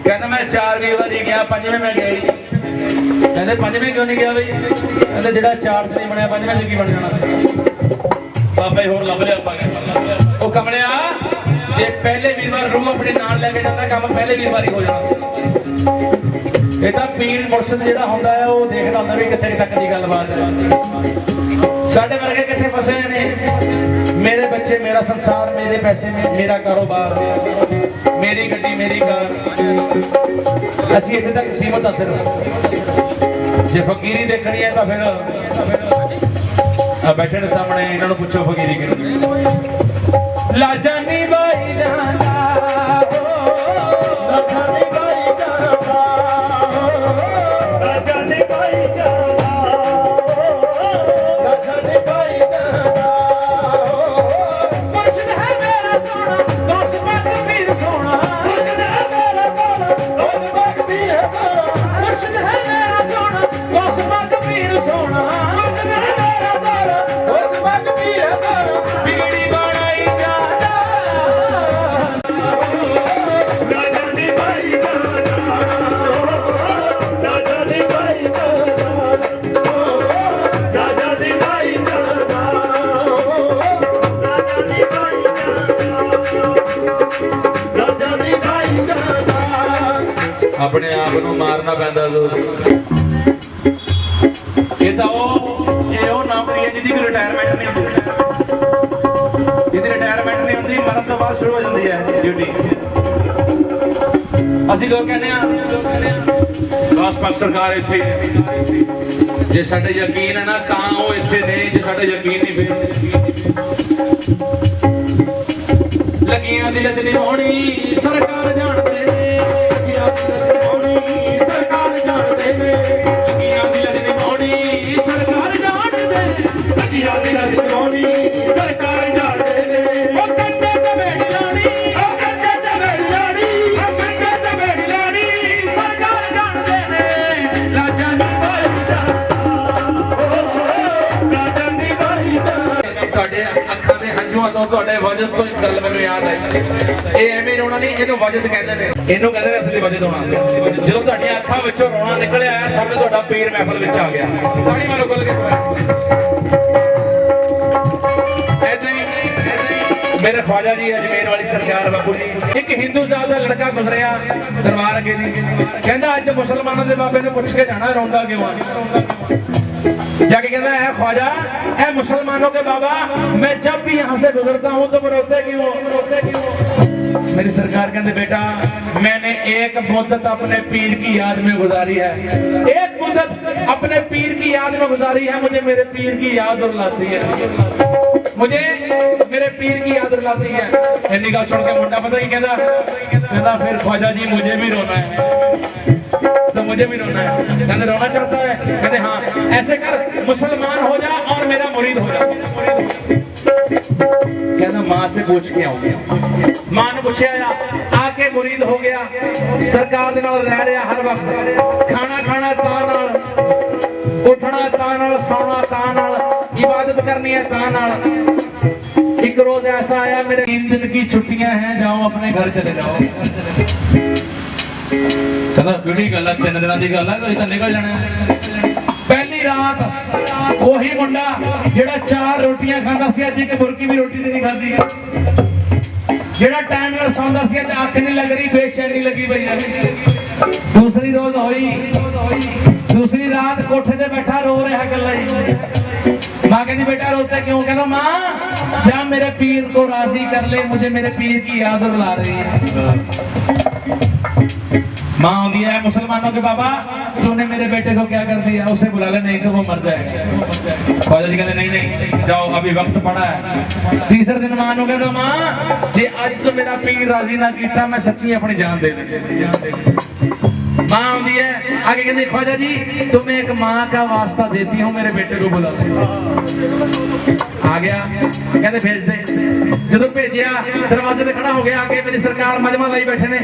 ਕਹਿੰਦਾ ਮੈਂ 4ਵੀਂ ਵਾਰੀ ਗਿਆ 5ਵੇਂ ਮੈਂ ਗਿਆ ਹੀ ਕਹਿੰਦੇ 5ਵੇਂ ਕਿਉਂ ਨਹੀਂ ਗਿਆ ਬਈ ਕਹਿੰਦੇ ਜਿਹੜਾ 4 ਚ ਨਹੀਂ ਬਣਿਆ 5ਵੇਂ ਚ ਕੀ ਬਣ ਜਾਣਾ ਸੀ ਬਾਬਾ ਹੀ ਹੋਰ ਲੱਭ ਲਿਆ ਆਪਾਂ ਉਹ ਕਮਲਿਆ ਜੇ ਪਹਿਲੇ ਵੀਰਵਾਰ ਰੂਹ ਆਪਣੇ ਨਾਲ ਲੈ ਕੇ ਜਾਂਦਾ ਕੰਮ ਪਹਿਲੇ ਵੀਰਵਾਰ ਹੀ ਹੋ ਜਾਣਾ ਇਹ ਤਾਂ ਪੀਰ ਮੁਰਸ਼ਿਦ ਜਿਹੜਾ ਹੁੰਦਾ ਹੈ ਉਹ ਦੇਖਦਾ ਹੁੰਦਾ ਵੀ ਕਿੱਥੇ ਤੱਕ ਦੀ ਗੱਲਬਾਤ ਹੈ ਸਾਡੇ ਵਰਗੇ ਕਿੱਥੇ ਫਸੇ ਨੇ ਮੇਰੇ ਬੱਚੇ ਮੇਰਾ ਸੰਸਾਰ ਮੇਰੇ ਪੈਸੇ ਮੇਰਾ ਕਾਰੋਬਾਰ ਮੇਰੀ ਗੱਡੀ ਮੇਰੀ ਕਾਰ ਅਸੀਂ ਇੱਥੇ ਤੱਕ ਸੀਮਤ ਆ ਸਿਰਫ ਜੇ ਫਕੀਰੀ ਦੇਖਣੀ ਹੈ ਤਾਂ ਫਿਰ ਬੈਠੇ ਨੇ ਸਾਹਮਣੇ ਇਹਨਾਂ ਨੂੰ ਪੁੱਛੋ ਫਕੀਰੀ ਕਿਹੜੀ ਲਾਜਾ ਨੀ ਬਾਈ ਜਾਂਦਾ ਲਾਜਾ ਨੀ ਬਾਈ ਜਾਂਦਾ ਲਾਜਾ ਨੀ ਬਾਈ ਜਾਂਦਾ ਲਾਜਾ ਨੀ ਬਾਈ ਜਾਂਦਾ ਮੁਰਸ਼ਿਦ ਹੈ ਮੇਰਾ ਸੋਹਣਾ ਦੋਸ ਮਤ ਪੀਰ ਸੋਹਣਾ ਮੁਰਸ਼ਿਦ ਹੈ ਮੇਰਾ ਸੋਹਣਾ ਦੋਸ ਮਤ ਪੀਰ ਸੋਹਣਾ ਮੁਰਸ਼ਿਦ ਹੈ ਮੇਰਾ ਸੋਹਣਾ ਦੋਸ ਮਤ ਪੀਰ ਸੋਹਣਾ ਮੁਰਸ਼ਿਦ ਹੈ ਮੇਰਾ ਸੋਹਣਾ ਦੋਸ ਮਤ ਪੀਰ ਸੋਹਣਾ ਬਿਗੜੀ ਬਣਾਈ ਜਾਂਦਾ ਲਾਜਾ ਨੀ ਬਾਈ ਜਾਂਦਾ ਲਾਜਾ ਨੀ ਬਾਈ ਜਾਂਦਾ ਲਾਜਾ ਨੀ ਬਾਈ ਜਾਂਦਾ ਲਾਜਾ ਨੀ ਬਾਈ ਜਾਂਦਾ ਲਾਜਾ ਨੀ ਬਾਈ ਜਾਂਦਾ ਆਪਣੇ ਆਪ ਨੂੰ ਮਾਰਨਾ ਪੈਂਦਾ ਇਹ ਤਾਂ ਉਹ ਨੌਕਰੀ ਹੈ ਜਿਹਦੀ ਕੋਈ ਰਿਟਾਇਰਮੈਂਟ ਨਹੀਂ ਹੁੰਦੀ ਜਿਹਦੀ ਰਿਟਾਇਰਮੈਂਟ ਨਹੀਂ ਹੁੰਦੀ ਮਰਨ ਤੋਂ ਬਾਅਦ ਸ਼ੁਰੂ ਹੋ ਜਾਂਦੀ ਹੈ ਡਿਊਟੀ ਅਸੀਂ ਲੋਕ ਕਹਿੰਦੇ ਆ ਬਸ ਪਾਕ ਸਰਕਾਰ ਇੱਥੇ ਜੇ ਸਾਡੇ ਯਕੀਨ ਹੈ ਨਾ ਤਾਂ ਉਹ ਇੱਥੇ ਨੇ ਜੇ ਸਾਡੇ ਯਕੀਨ ਨਹੀਂ ਫਿਰ ਲੱਗੀਆਂ ਦੀ ਲਚ ਨਿਭਾਉਣੀ ਸਰਕਾਰ ਜਾਣਦੇ ਨੇ ਲੱਗੀਆਂ ਦੀ ਲਚ ਨਿਭਾਉਣੀ ਸਰਕਾਰ ਜਾਣਦੇ ਨੇ ਲੱਗੀਆਂ ਦੀ ਲਚ ਨਿਭਾਉਣੀ ਸਰਕਾਰ ਜਾਣਦੇ ਨੇ ਲੱਗੀਆਂ ਦੀ ਲਚ ਨਿਭਾਉਣੀ ਸਰਕਾਰ ਜਾਣਦੇ ਨੇ ਉਹ ਕੰਡੇ ਤੇ ਬੇੜੀ ਲਾਣੀ ਉਹ ਕੰਡੇ ਤੇ ਬੇੜੀ ਲਾਣੀ ਉਹ ਕੰਡੇ ਤੇ ਬੇੜੀ ਲਾਣੀ ਸਰਕਾਰ ਜਾਣਦੇ ਨੇ ਲਾਜਾਂ ਦੀ ਬਾਈ ਲਾਜਾਂ ਦੀ ਬਾਈ ਤੁਹਾਡੇ ਅੱਖਾਂ ਦੇ ਹੰਝੂਆਂ ਤੋਂ ਤੁਹਾਡੇ ਵਜਨ ਤੋਂ ਇੱਕ ਗੱਲ ਮੈਨੂੰ ਯਾਦ ਆਈ ਇਹ ਐਵੇਂ ਰੋਣਾ ਨਹੀਂ ਇਹਨੂੰ ਵਜਨ ਕਹਿੰਦੇ ਨੇ ਇਹਨੂੰ ਕਹਿੰਦੇ ਨੇ ਅਸਲੀ ਵਜਨ ਹੋਣਾ ਜਦੋਂ ਤੁਹਾਡੀਆਂ ਅੱਖਾਂ ਵਿੱਚੋਂ ਰੋਣਾ ਨਿਕਲਿਆ ਆਇਆ ਸਮਝ ਤੁਹਾਡਾ ਪੀਰ ਮਹਿਫਲ ਵਿੱਚ ਆ ਗਿਆ ਪਾਣੀ ਮਾਰੋ ਕੋਲ ਕੇ ਐਦਾਂ ਹੀ ਮੇਰੇ ਖਵਾਜਾ ਜੀ ਅਜਮੇਰ ਵਾਲੀ ਸਰਕਾਰ ਬਾਪੂ ਜੀ ਇੱਕ ਹਿੰਦੂ ਜ਼ਾਤ ਦਾ ਲੜਕਾ ਗੁਜ਼ਰਿਆ ਦਰਬਾਰ ਅੱਗੇ ਦੀ ਕਹਿੰਦਾ ਅੱਜ ਮੁਸਲਮਾਨਾਂ ਦੇ ਬਾਬੇ ਨੂੰ ਪੁੱਛ ਕੇ ਜਾਣਾ ਰੋਂਦਾ ਕਿਉਂ ਆ जाके कहना है ख्वाजा ऐ मुसलमानों के बाबा मैं जब भी यहाँ से गुजरता हूँ तो रोते क्यों मेरी सरकार कहते बेटा मैंने एक मुद्दत अपने पीर की याद में गुजारी है एक मुद्दत अपने पीर की याद में गुजारी है मुझे मेरे पीर की याद रुलाती है मुझे मेरे पीर की याद रुलाती है इन्नी गल सुन के मुंडा पता ही कहता फिर ख्वाजा जी मुझे भी रोना है तो मुझे भी रोना है कहते रोना चाहता है कहते हाँ ऐसे कर मुसलमान हो जा और मेरा मुरीद हो जा कहता माँ से पूछ के आऊंगा माँ ने पूछे आया आके मुरीद हो गया सरकार दे नाल रह रहा हर वक्त खाना खाना तां नाल उठना तां नाल सोना तां नाल इबादत करनी है तां नाल एक रोज ऐसा आया मेरे 3 दिन की छुट्टियां हैं जाओ अपने घर चले जाओ कहता किहड़ी गल है 3 दिनों की गल है तो निकल जाना पहली रात वही मुंडा जेड़ा 4 रोटियां खाता सी अज एक बुरकी भी रोटी नहीं खाधी जेड़ा टाइम नाल सौंदा सी अज अख नहीं लग रही बेचैनी लगी पई है दूसरी रोज होई दूसरी रात कोठे ते बैठा रो रहा गल्ला ही माँ कहती बेटा रोता क्यों कहना माँ जा मेरे पीर को राजी कर ले मुझे मेरे पीर की याद रुला रही है माँ आती है मुसलमानों के बाबा तूने मेरे बेटे को क्या कर दिया उसे बुला ले नहीं तो वो मर जाएगा ख्वाजा जी कहते नहीं नहीं जाओ अभी वक्त पड़ा है तीसरे दिन माँ ने कहता माँ जे आज तो मेरा पीर राजी ना किया मैं सच्ची अपनी जान दे माँ आती है आगे कहती ख्वाजा जी तुम्हें एक माँ का वास्ता देती हूँ मेरे बेटे को बुला ले। आ गया कहते भेज दे जो भेजिया दरवाजे से खड़ा हो गया आगे मेरी सरकार मजमा लाई बैठे ने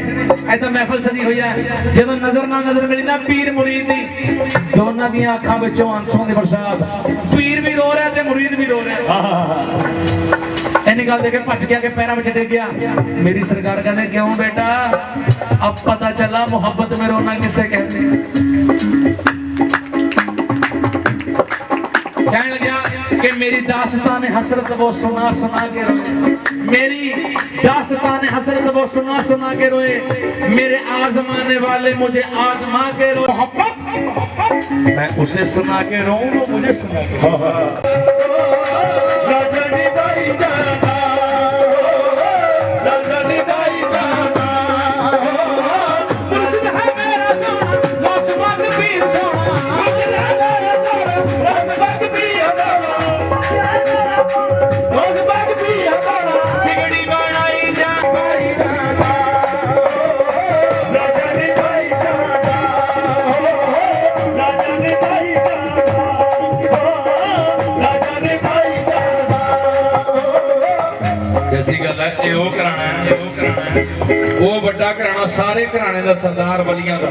ऐसा महफल सजी हुई है जो नजर ना नजर मिली ना पीर मुरीद दी दोनों दी अखां विचों आंसुओं दी बरसात पीर भी रो रहा है ते मुरीद भी रो रहा है। इन्नी गल देख के भज गया के पैरों में टिक गया मेरी सरकार कहते क्यों बेटा अब पता चला मोहब्बत में रोना किसे कहते हैं। कहने लगा कि मेरी दास्तान हसरत वो सुना सुना के रोए मेरी दास्तान हसरत वो सुना सुना के रोए मेरे आजमाने वाले मुझे आजमा के रोए मोहब्बत मैं उसे सुना के रोऊं वो मुझे सुना के वो बड़ा घराना सारे घराने का सरदार वलियां दा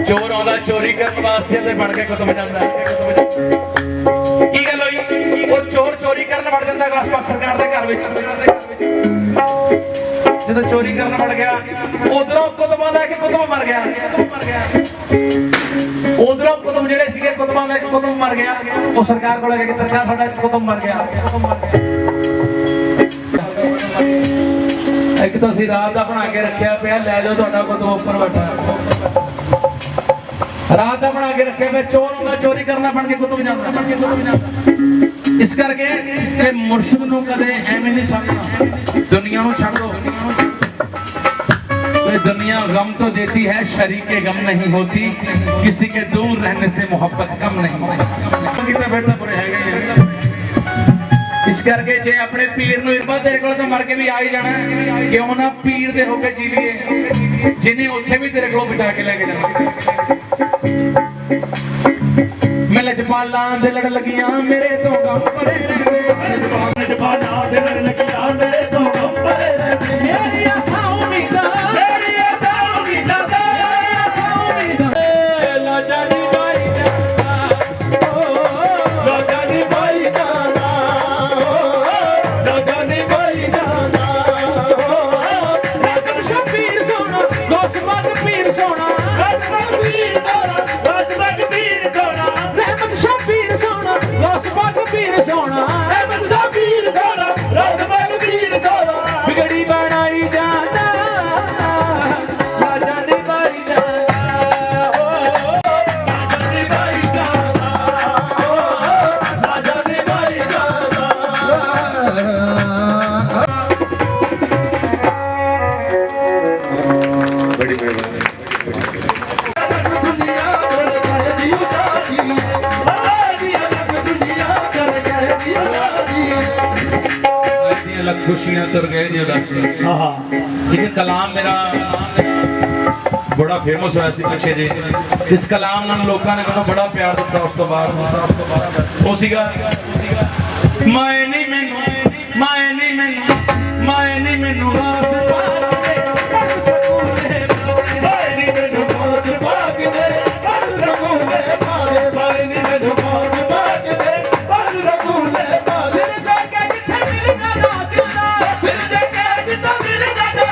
चोर आंदा चोरी करने वास्ते ते बन के कुतुब जांदा की गल होई वो चोर चोरी करने वड़ जांदा आस-पास सरकार दे घर विच जब चोरी करने वड़ गया उधरों कुतुबा लेके कुतुब मर गया उधरों कुतुब जेड़े सीगे कुतुबा लेके कुतुब मर गया वो सरकार को लगे कि सरकार साडा कुतुब मर गया। एक तो असीं रात दा बना के रखिया पिया लै जाओ तुहाडा कुतुब उपर बैठा रात दा बना के रखे पे चोर होंदा चोरी करना बन के कुतुब जांदा इस करके इसके मुर्शिद नूं कदे एवें नहीं समझना दुनिया नूं छड्ड दो तो दुनिया गम तो देती है शरीके गम नहीं होती किसी के दूर रहने से मोहब्बत कम नहीं होती कितना बैठना बुरे है इस करके जे अपने पीर नूं इरबा तेरे कोल तो मर के भी आ ही जाना क्यों ना पीर दे होके जी लिए जिन्हें उत्थे भी तेरे कोल बचा के लेके जाना मैं लजपाला दे लड़ लगियां मेरे तो गम परे लजपाला दे लड़ लगियां मेरे तो गम परे मेरी आसा उम्मीदा मेरी आसा उम्मीदा मेरी आसा उम्मीदा ला जानी भाई ला जानी भाई बिगड़ी बनाई जाता राजा ने बाई जाता राजा ने बाई जाता राजा ने बाई जाता बड़ी मेहरबानी खुशियां तुर गए जी उदासी लेकिन कलाम मेरा बड़ा फेमस होया सी पिछे जी इस कलाम नाल लोकां ने मैनूं बड़ा प्यार दिता उस तो बाद वो सीगा माए नहीं मैनूं वास्ता दे पर सकून दे माए नहीं मैनूं वास्ता दे पर सकून दे माए नहीं मैनूं वास्ता दे पर सकून दे सिर दे के जिथे मिल जाना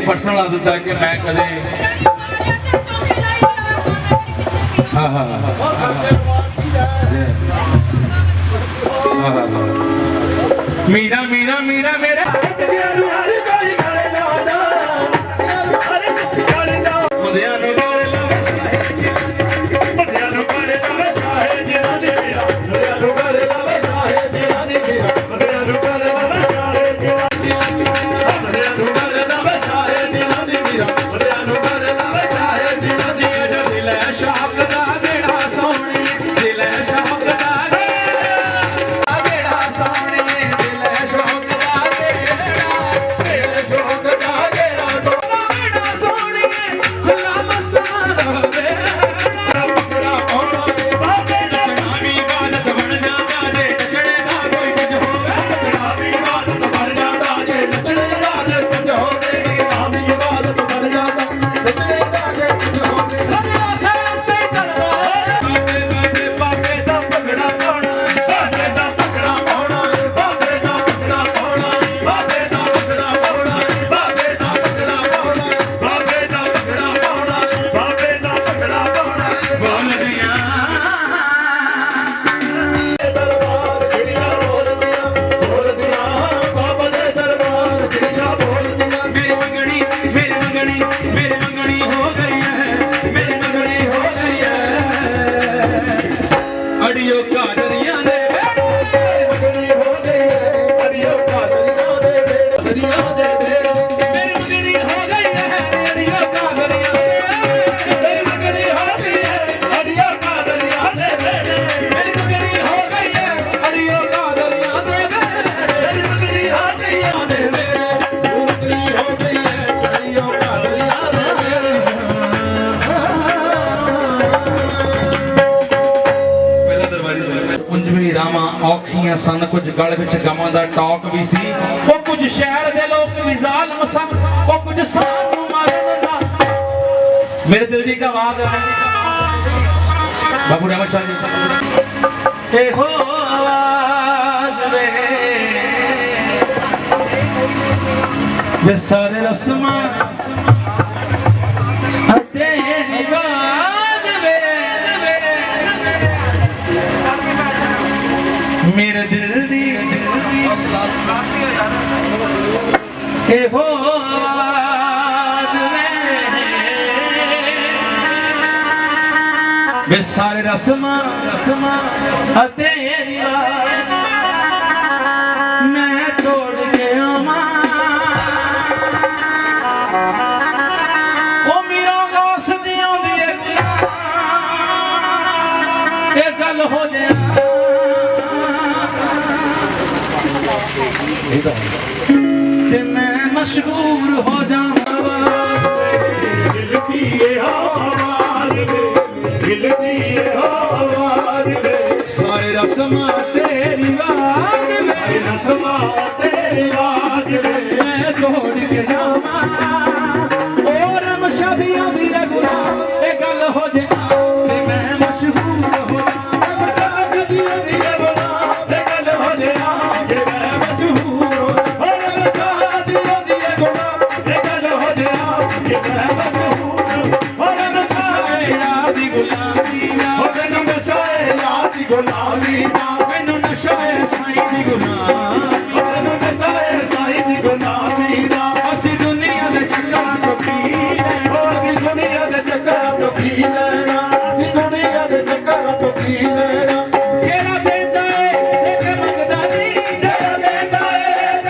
पर्सनल आदत है कि मैं कदे मीरा मीरा मीरा मेरा मुदिया काजरिया दे मगनी हो गई है अड़ियो काजरिया दे काजरिया दे मेरी मगनी हो गई है अड़ियो काजरिया दे मेरी मगनी हो गई है अड़ियो काजरिया दे मेरी मगनी हो गई है अड़ियो काजरिया दे मेरी मगनी हो गई है मगनी हो गई है अड़ियो काजरिया दे कुंजवी रामा औखियां सन कुछ गल विच गवां दा टॉक भी सी वो कुछ शहर दे लोग भी जालिम सन वो कुछ सानू मारन दा मेरे दिल की आवाज है बाबू रहमत शाह जी ए हो आवाज वे सारे रस्मा अते निगाज मेरे दिल दी ए हो आवाज वे सारे रस्मा अते मैं तोड़ के आवां ओ मेरा गौस दी आंदी है गुलाम ए गल हो जाए ते मैं मशहूर हो जाऊं दिल की आवाज दिल की आवाज सारे रस्मा तेरी आवाज रस्मा तेरी आवाज मैं तोड़ के जावां और मशादियां दी गुलाम ए गल हो जाए ते मैं मशहूर हो जाऊं मशादियां दी गुलाम ए गल हो जाए मैनू नशा है साईं दी गुलाम मैनू नशा है साईं दी गुलामी दा असी दुनिया दे चक्करां तो पी लेना असी दुनिया दे चक्करां तो पी लेना असी दुनिया दे चक्करां तो पी लेना जेड़ा देंदा है एक मंगदा नहीं जेड़ा देंदा है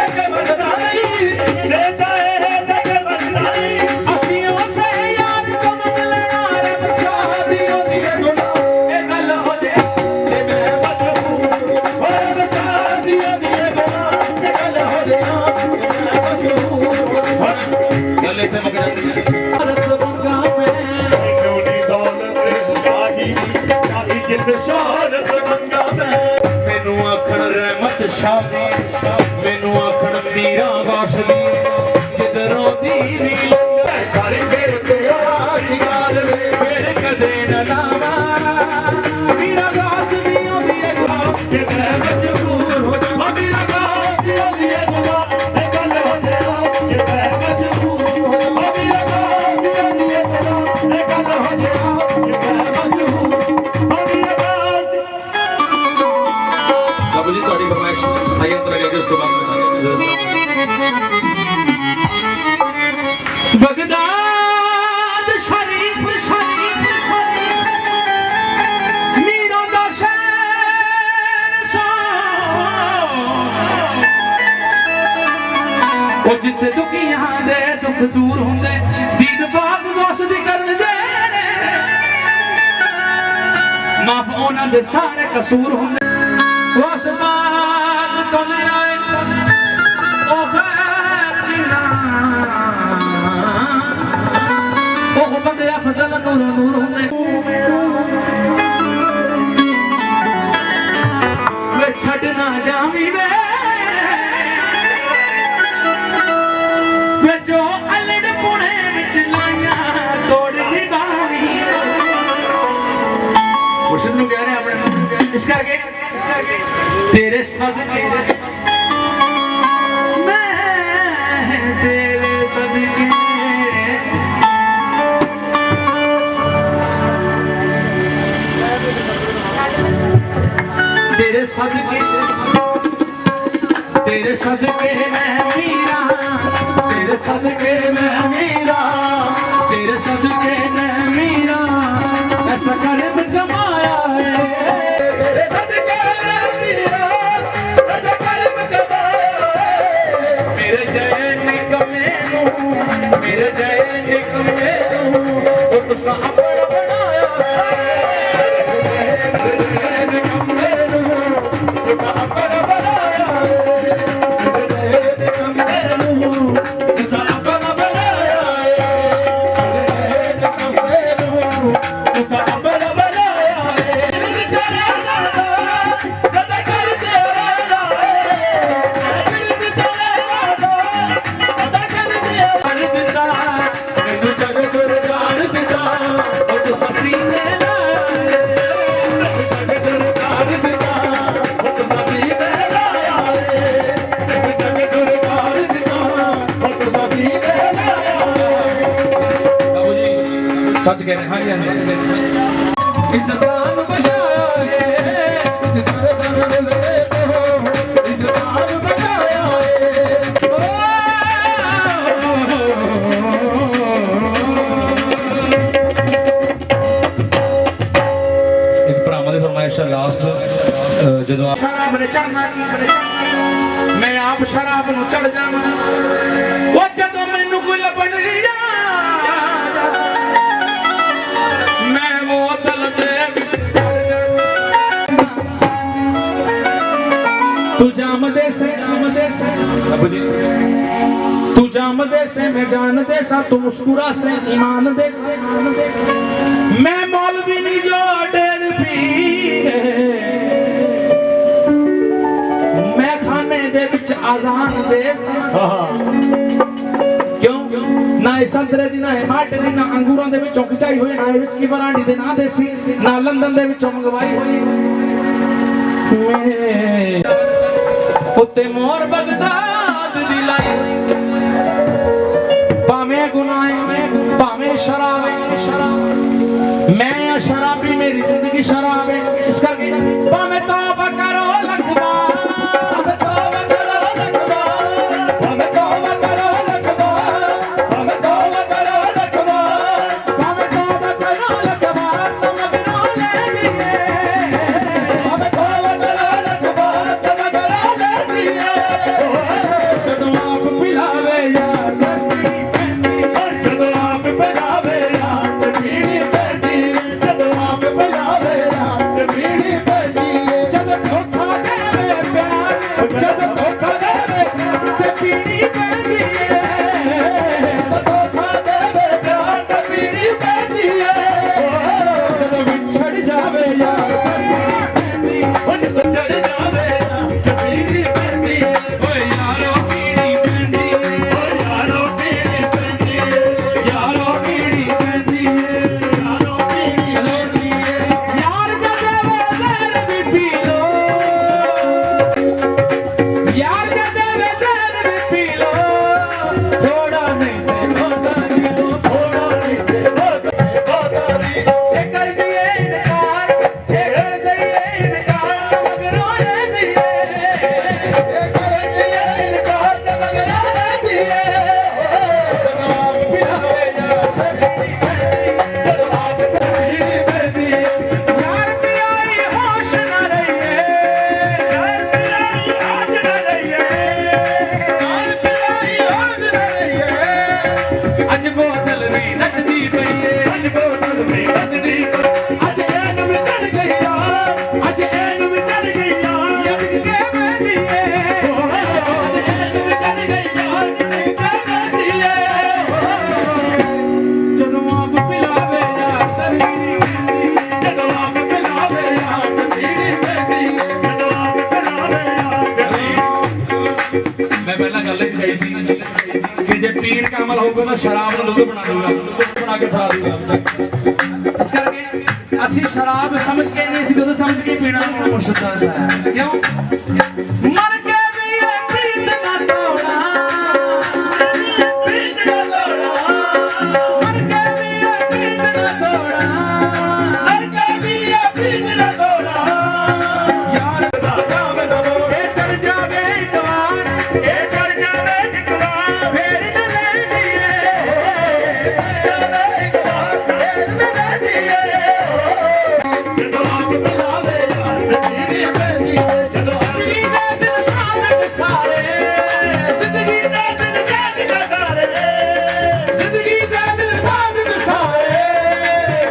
एक मंगदा नहीं देंदा है एक मंगदा नहीं असी उसे यार को मंग लेना रब शादी होंदी है गुलाम ए गल हो जाए मैनू आखण रहमत शादी मैनू आखण मीरा वासली जिधरों दी नी कर मेरे प्यार सिगार मेरे कदे न लावा मीरा वासली होंदी है गुलाम कि मैं मजबूर हो जाऊं मीरा वासली होंदी है गुलाम ए गल हो जाए कि मैं मजबूर हो जाऊं मीरा वासली होंदी है गुलाम ए गल हो जाए कि मैं मजबूर बाबू जी ਤੁਹਾਡੀ ਫਰਮਾਇਸ਼ ਸਥਾਈ ਅੰਦਰ ਲੱਗੇ ਉਸ ਤੋਂ ਬਾਅਦ ਬਗਦਾਦ ਸ਼ਰੀਫ ਮੀਰਾ ਦਾ ਸ਼ਹਿਰ ਸੋ ਉਹ ਜਿੱਥੇ ਦੁਖੀਆਂ ਦੇ ਦੁੱਖ ਦੂਰ ਹੁੰਦੇ ਦੀਨ ਬਾਗ ਦੋਸ ਦੀ ਕਰਨ ਦੇ ਮਾਫ ਉਹਨਾਂ ਦੇ ਸਾਰੇ ਕਸੂਰ ਹੁੰਦੇ उस बाग तो ले आए ओ खैर जीना ओ बंदे अफजल नूर नूर हुंदे वे छड़ना जावी वे जो अलड़ पुणे विच लाइया तोड़ दी बावी मुर्शिद नूं कह रहे अपने इस करके तेरे सदके मैं तेरे सदके तेरे सदके मैं मीरा तेरे सदके मैं मीरा तेरे सदके मैं मीरा ऐसा कर्म कमाया है तेरे सच कह रहे हैं हाँ जी हाँ जी इज़्ज़तान बचाया है इज़्ज़तान बचाया एक भरावां दी फरमाइश है लास्ट जदों शराब ने चढ़ना मैं आप शराब नूं चढ़ जावां वो जदों मैनूं कोई लभण मैं वो दल दे तू जाम दे से तू जाम दे से मैं जान दे सा तू मुस्कुरा से ईमान दे से मैं मौलवी नहीं जो डेर पीर मैं खाने दे विच आजान दे सा क्यों ना संतरे दी ना माटे दी ना अंगूरां दे विचों खिचाई होई ना विस्की बरांडी दे ना देसी ना लंदन दे विचों मंगवाई होई मैं उत्ते मोर बगदाद दी लाई भावें गुनाहे भावें शराबे मैं शराबी मेरी जिंदगी शराब है इस करके भावें तौबा करो लख बार भावें तौबा करो लख बार भावें तौबा करो लख बार भावें तौबा करो लख बार भावें तौबा करो लख बार तुम मगरों ले दिए भावें तौबा करो लख बार तुम मगरों ले दिए जदों आप पिलावे यार तस्वीर पैंदी जदों आप पिलावे यार तस्वीर पैंदी जदों आप पिलावे यार तस्वीर पैंदी जदों धोखा देवे प्यार जदों धोखा देवे ते पीड़ी पैंदी जदों धोखा देवे प्यार ते पीड़ी पैंदी जदों विछड़ जावे यार जदों चढ़ जावे यार तस्वीर पैंदी ओ यारो पीड़ी पैंदी ओ यारो पीड़ी पैंदी यारो पीड़ी पैंदी यारो पीड़ी पैंदी यार जदे वज़र भी पी लो यार जदे वज़र भी पी लो थोड़ा नहीं ते होता नहीं थोड़ा नहीं ते होता नहीं जे कर दिए इनकार जे कर दिए इनकार मगरों ले दिए जे कर दिए इनकार ते मगरों ले दिए जदों आप पिलावे यार तस्वीर पैंदी जदों आप तस्वीर पैंदी यार पियाई होश न रहिए यार पियाई होश न रहिए यार पियाई होश न रहिए अज बोतल भी नचदी पई है अज बोतल भी नचदी पई अज एन भी चढ़ गई यार अज एन भी चढ़ गई यार यद के बहदी है अज एन भी चढ़ गई यार यद के बहदी है जदों आप पिलावे यार तस्वीर पैंदी जदों आप पिलावे यार तस्वीर पैंदी जदों आप पिलावे यार तस्वीर मैं पहला गल कही सी कि जे पीर का अमल होगा तो शराब ਨੂੰ ਲੁੱਕ ਬਣਾ ਦੂਗਾ ਬਣਾ ਕੇ ਫੜਾ ਦੂਗਾ ਇਸ ਕਰਕੇ ਅਸੀਂ ਸ਼ਰਾਬ ਸਮਝ ਕੇ ਨਹੀਂ ਸੀ ਜਦੋਂ ਸਮਝ ਕੇ ਪੀਣਾ ਮੁਰਸ਼ਦ ਦਾ ਹੈ ਕਿਉਂ ਮਰ ਕੇ ਵੀ ਇਹ ਪ੍ਰੀਤ ਨਾ ਤੋੜਾ ਪ੍ਰੀਤ ਨਾ ਤੋੜਾ ਮਰ ਕੇ ਵੀ ਇਹ ਪ੍ਰੀਤ ਨਾ ਤੋੜਾ ਮਰ ਕੇ ਵੀ ਇਹ ਪ੍ਰੀਤ ਨਾ ਤੋੜਾ ਯਾਰ ਦਾ ਨਾਮ ਦਬੋ ਇਹ ਚੜ ਜਾਵੇ ਇਤਵਾਰ ਇਹ ਚੜ ਜਾਵੇ ਇਤਵਾਰ ਫੇਰ न ले दिए जावे इतवार फੇਰ न ले दिए जदों आप पिलावे यार तस्वीर पैंदी जदों जिंदगी दे दिन साथ सारे जिंदगी दे दिन जाग नगारे जिंदगी दे दिन साथ सारे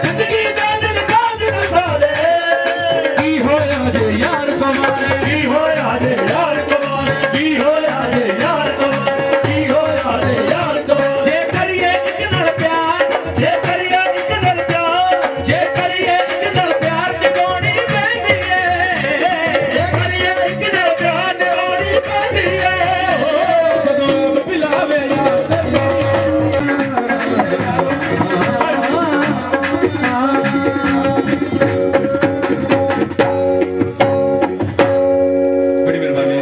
जिंदगी दे दिन जाग नगारे की होया जे यार कमारे की होया जे यार कमारे की होया जे यार कमारे की होया जे यार कमारे जे करिए इक नाल प्यार जे करिए इक नाल प्यार जे करिए इक नाल प्यार निभानी पैंदी है जे करिए इक नाल प्यार निभानी पैंदी है जदों आप पिलावे यार बड़ी मेहरबानी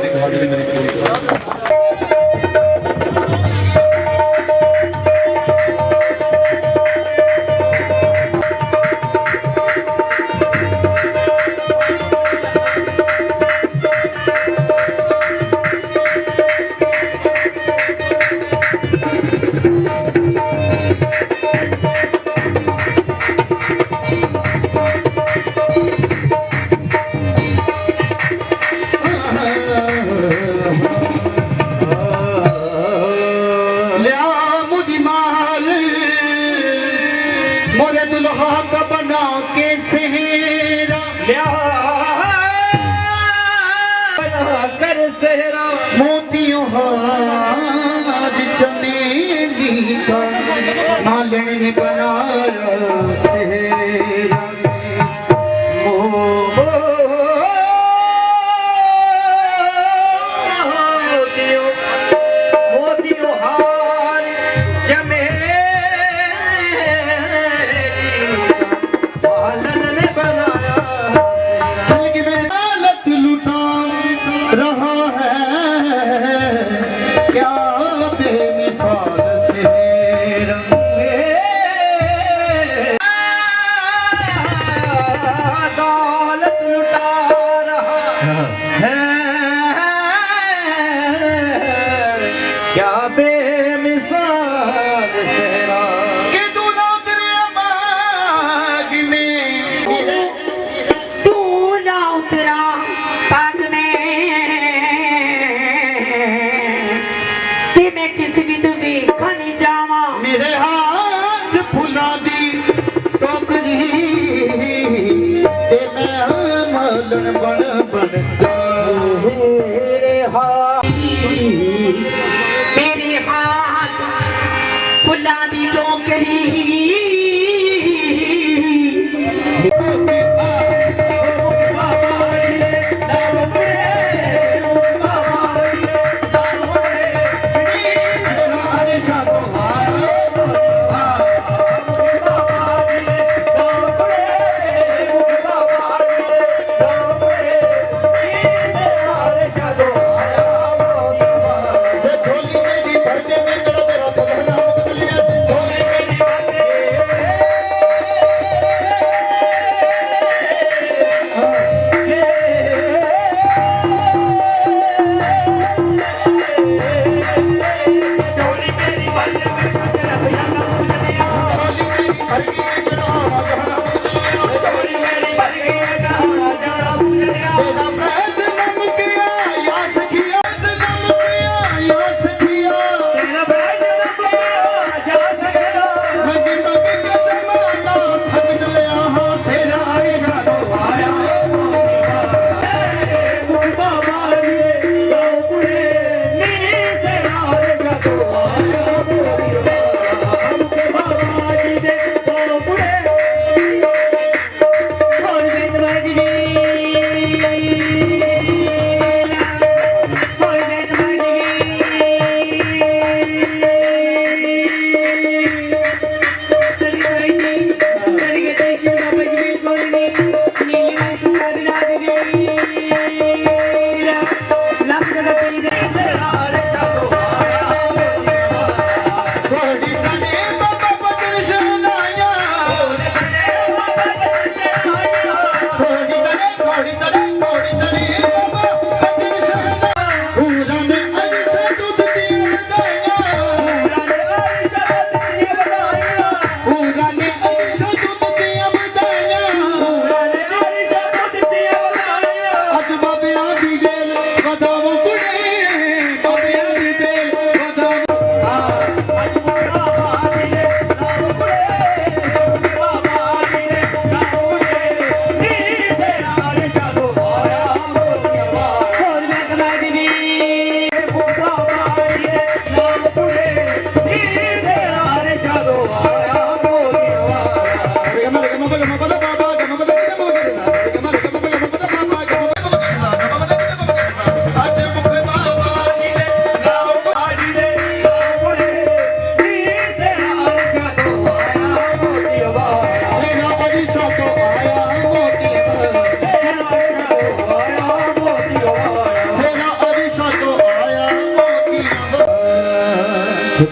हाथ चमेली का मालन ने बनाया सेहरा मोतियों हार मालन ने बनाया की मेरी दौलत लुटा रहा है क्या बेमिसाल सेहरा दौलत लुटा रहा है क्या बेमिसाल सेहरा के दूल्हा तेरे बाग में मेरे दूल्हा उतरा बाग में ते मैं किस विद वेखण जावां मेरे हाथ फुला दी टोकरी ते मैं मालन बन बन मेरे हाथ फुल्लां दी टोकरी झोली मेरी भर दे मैं चढ़ा तेरा भगवान बदलिया झोली मेरी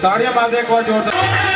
ताड़ियां बांधे एक बार जोरदार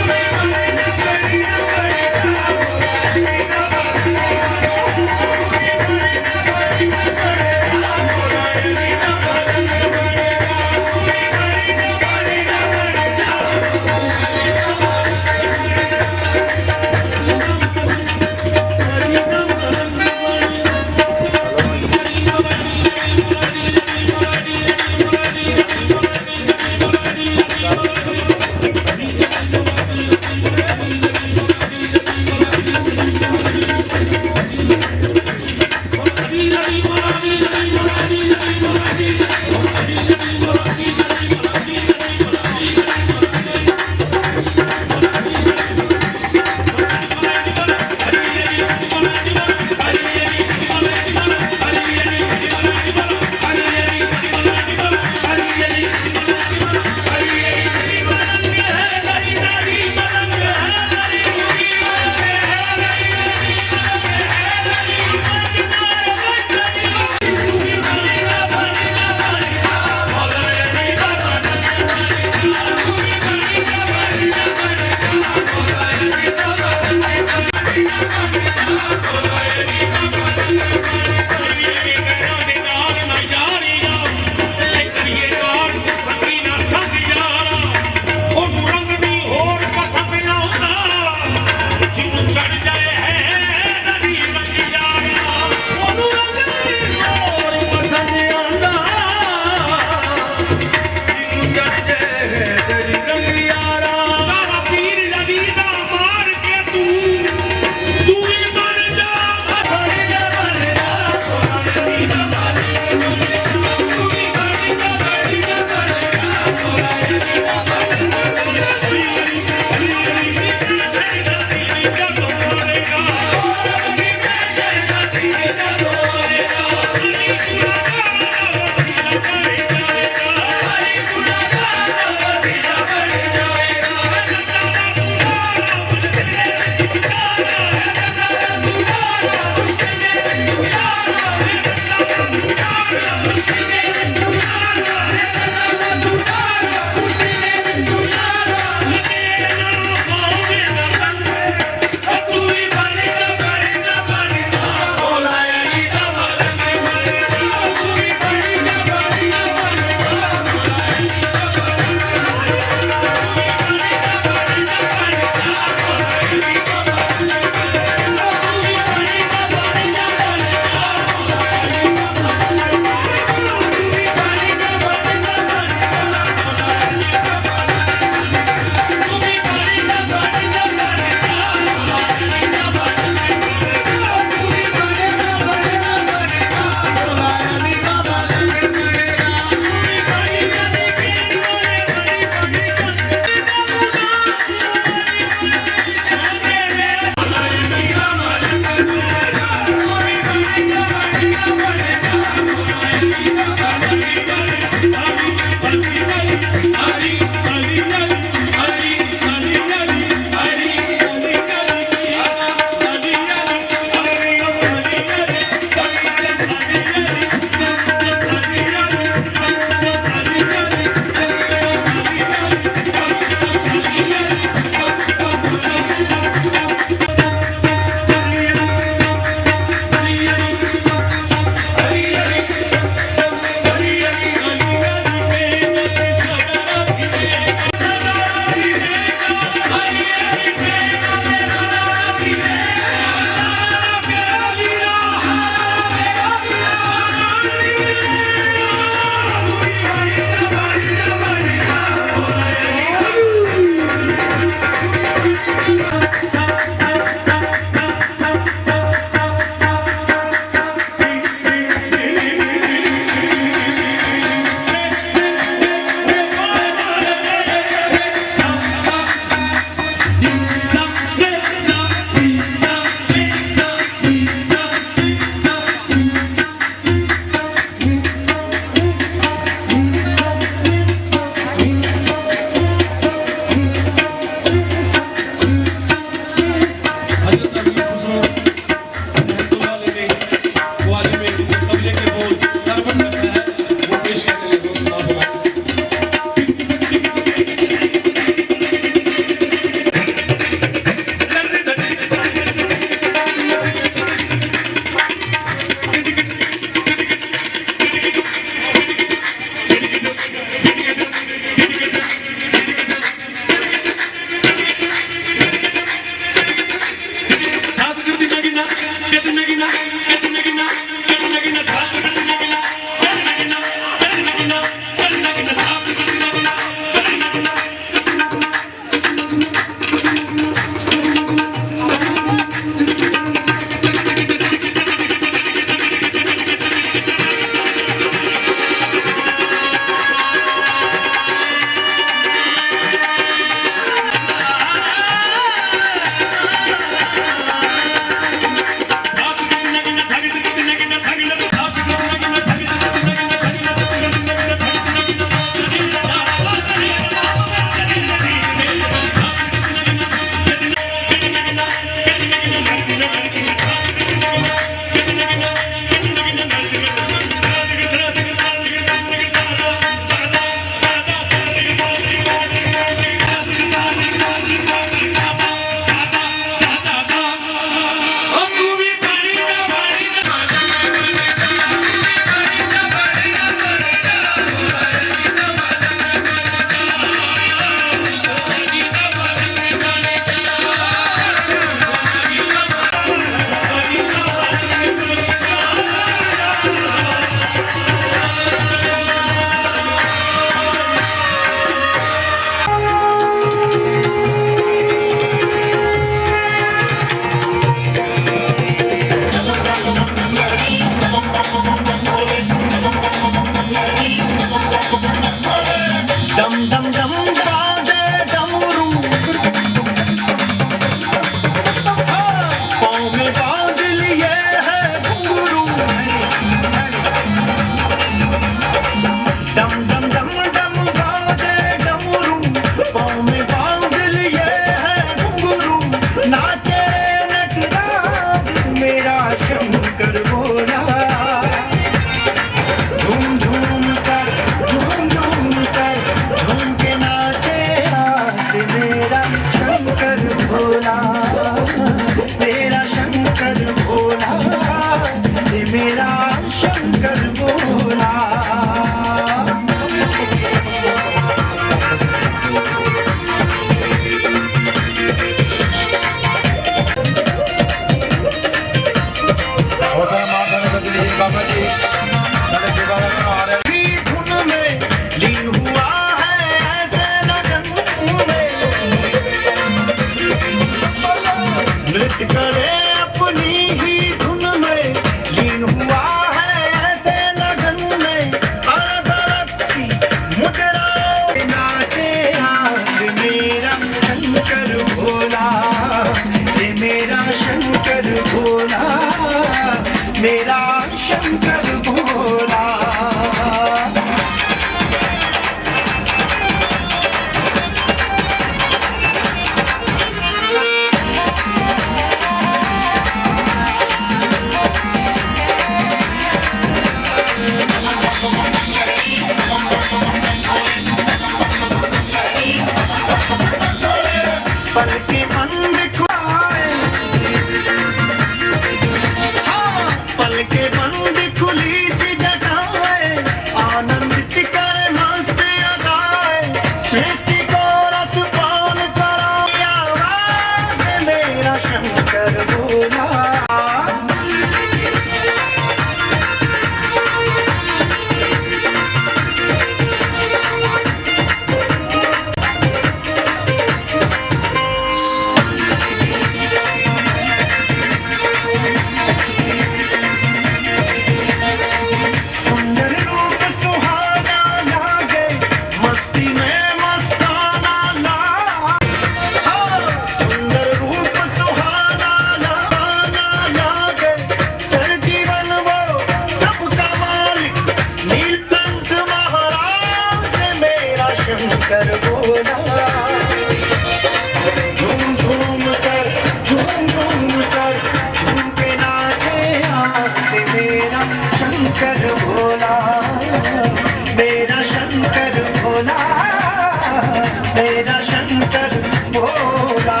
भोला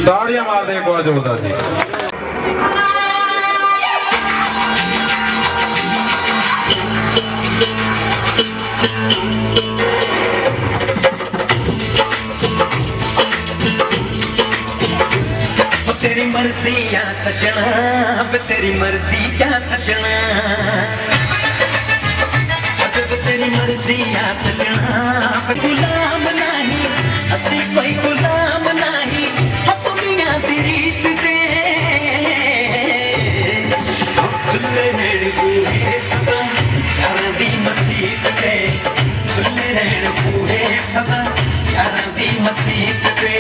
ਤਾੜੀਆਂ ਮਾਰਦੇ ਇੱਕ ਵਾਰ ਜ਼ੋਰਦਾਰ ਜੀ। तेरी मर्जी या सजना, अब तेरी मर्जी या सजना, अब तेरी मर्जी या सजना। गुलाम नहीं असी कोई गुलाम नहीं, दुनिया दी रीत दे खुले रहन बूहे सदा यारां दी मसीत ते, खुले रहन बूहे सदा यारां दी मसीत ते।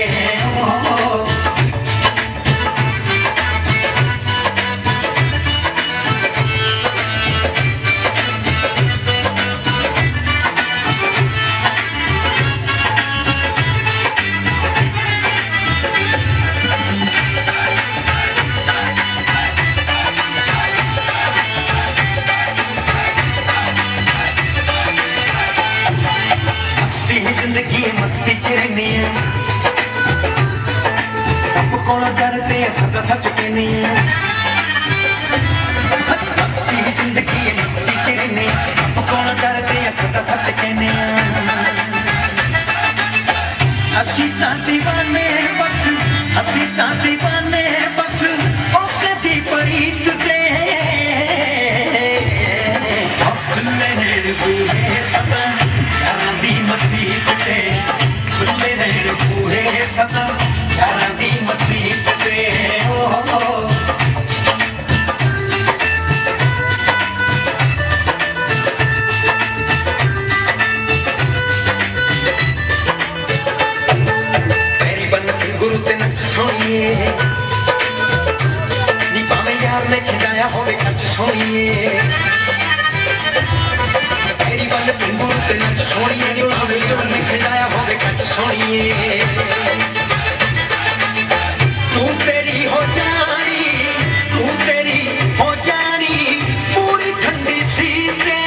जिंदगी मस्ती च रहने रब कोला डरदे सदा सच कहने। मस्ती जिंदगी मस्ती च रहने रब कोला डरदे सदा सच कहने। असी तां दीवाने बस, असी तां दीवाने बस उसे दी परीत दे। खुले रहन बूहे सदा यारां दी मसीत ते, खुले रहन बूहे सदा यारां दी मसीत ते। पैरी बन के गुरु ते नच सोनिए, नी भावें यार ने खिलाया होवे कच सोनिए। तेरी बल गुरु ते नच सोनिए, नी भावें यार ने खिलाया होवे कच सोनिए। तू तेरी हो जानी, तू तेरी हो जानी पूरी ठंडी सी ते।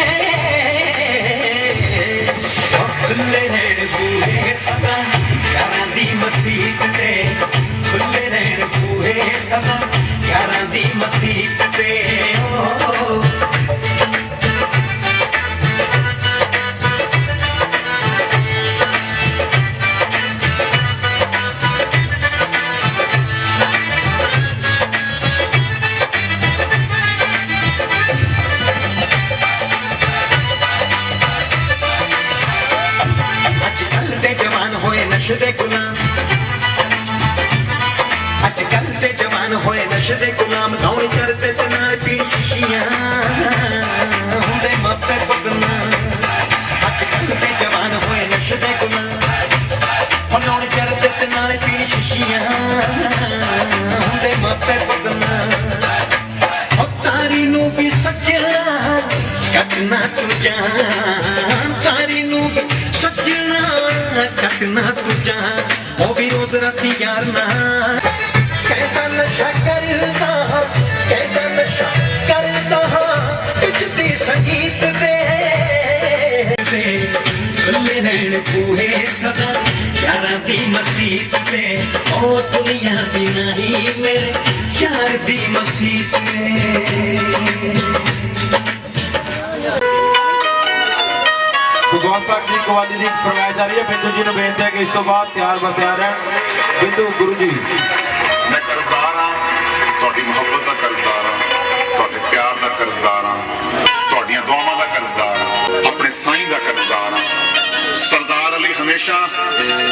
खुले रहन बूहे सदा यारां दी मसीत ते, खुले रहन बूहे सदा यारां दी मसीत ते। नशे गुलाम अजकल दे जवान होए नशे गुलाम, नौने चढ़ते ते नाल पीण शीशियां हुंदे मापे बदना। अजकल दे जवान होए नशे गुलाम, नौने चढ़ते ते नाल पीण शीशियां हुंदे मापे बदना। तारी नू भी सजना कटना तू जान, तारी नू भी सजना कटना तू जान, ओ भी रोज राती यार ना। कहता नशा करता, कहता नशा करता बिजती संगीत दे। खुले रहन बूहे सदा यारां दी मसीत ते, ओ दुनिया दी नहीं मेरे यार दी मसीत में। ਸੁਖਵੰਤ ਭਗਤ ਦੀ ਕਵਾਲੀ ਦੀ ਫਰਮਾਇਸ਼ ਜਾ ਰਹੀ ਹੈ। ਬਿੰਦੂ ਜੀ ਨੂੰ ਬੇਨਤੀ ਹੈ ਕਿ ਇਸ ਤੋਂ ਬਾਅਦ ਤਿਆਰ ਬਰ ਤਿਆਰ ਰਹਿਣ। ਬਿੰਦੂ ਗੁਰੂ ਜੀ। मैं कर्जदार हाँ, तुहाडी मुहब्बत का कर्जदार हाँ, तुहाडे प्यार का कर्जदार हाँ, तुहाडियां दुआवां का कर्जदार हाँ, अपने साईं का कर्जदार हाँ। सरदार अली हमेशा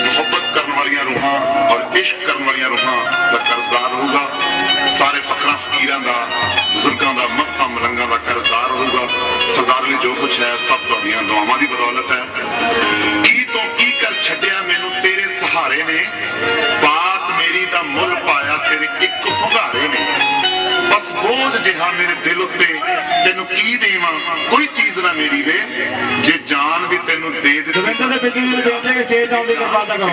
मुहब्बत करने वाली रूहां और इश्क करने वाली रूहां का कर्जदार होगा। सारे फकरां फकीरां का, बुजुर्गों का, मस्तां मलंगां का कर्जदार होगा। सरदार अली जो कुछ है सब तुहाडियां दुआवां की बदौलत है। की तो की कर छड्डिया मैनू तेरे सहारे ने, बात मेरी दा मुल पाया तेरे एक हुंगारे ने। बस बोझ जिहा मेरे दिल उत्ते तेनू की देवां, कोई चीज ना मेरी वे, जे जान भी तेनू दे दी। ਦਵਿੰਦਰ ਦੇ ਬਿੰਦੂ ਜੀ ਨੂੰ ਬੇਨਤੀ ਹੈ ਕਿ ਸਟੇਜ ਆਉਣ ਦੀ ਕਿਰਪਾਲਤਾ ਕਰੋ।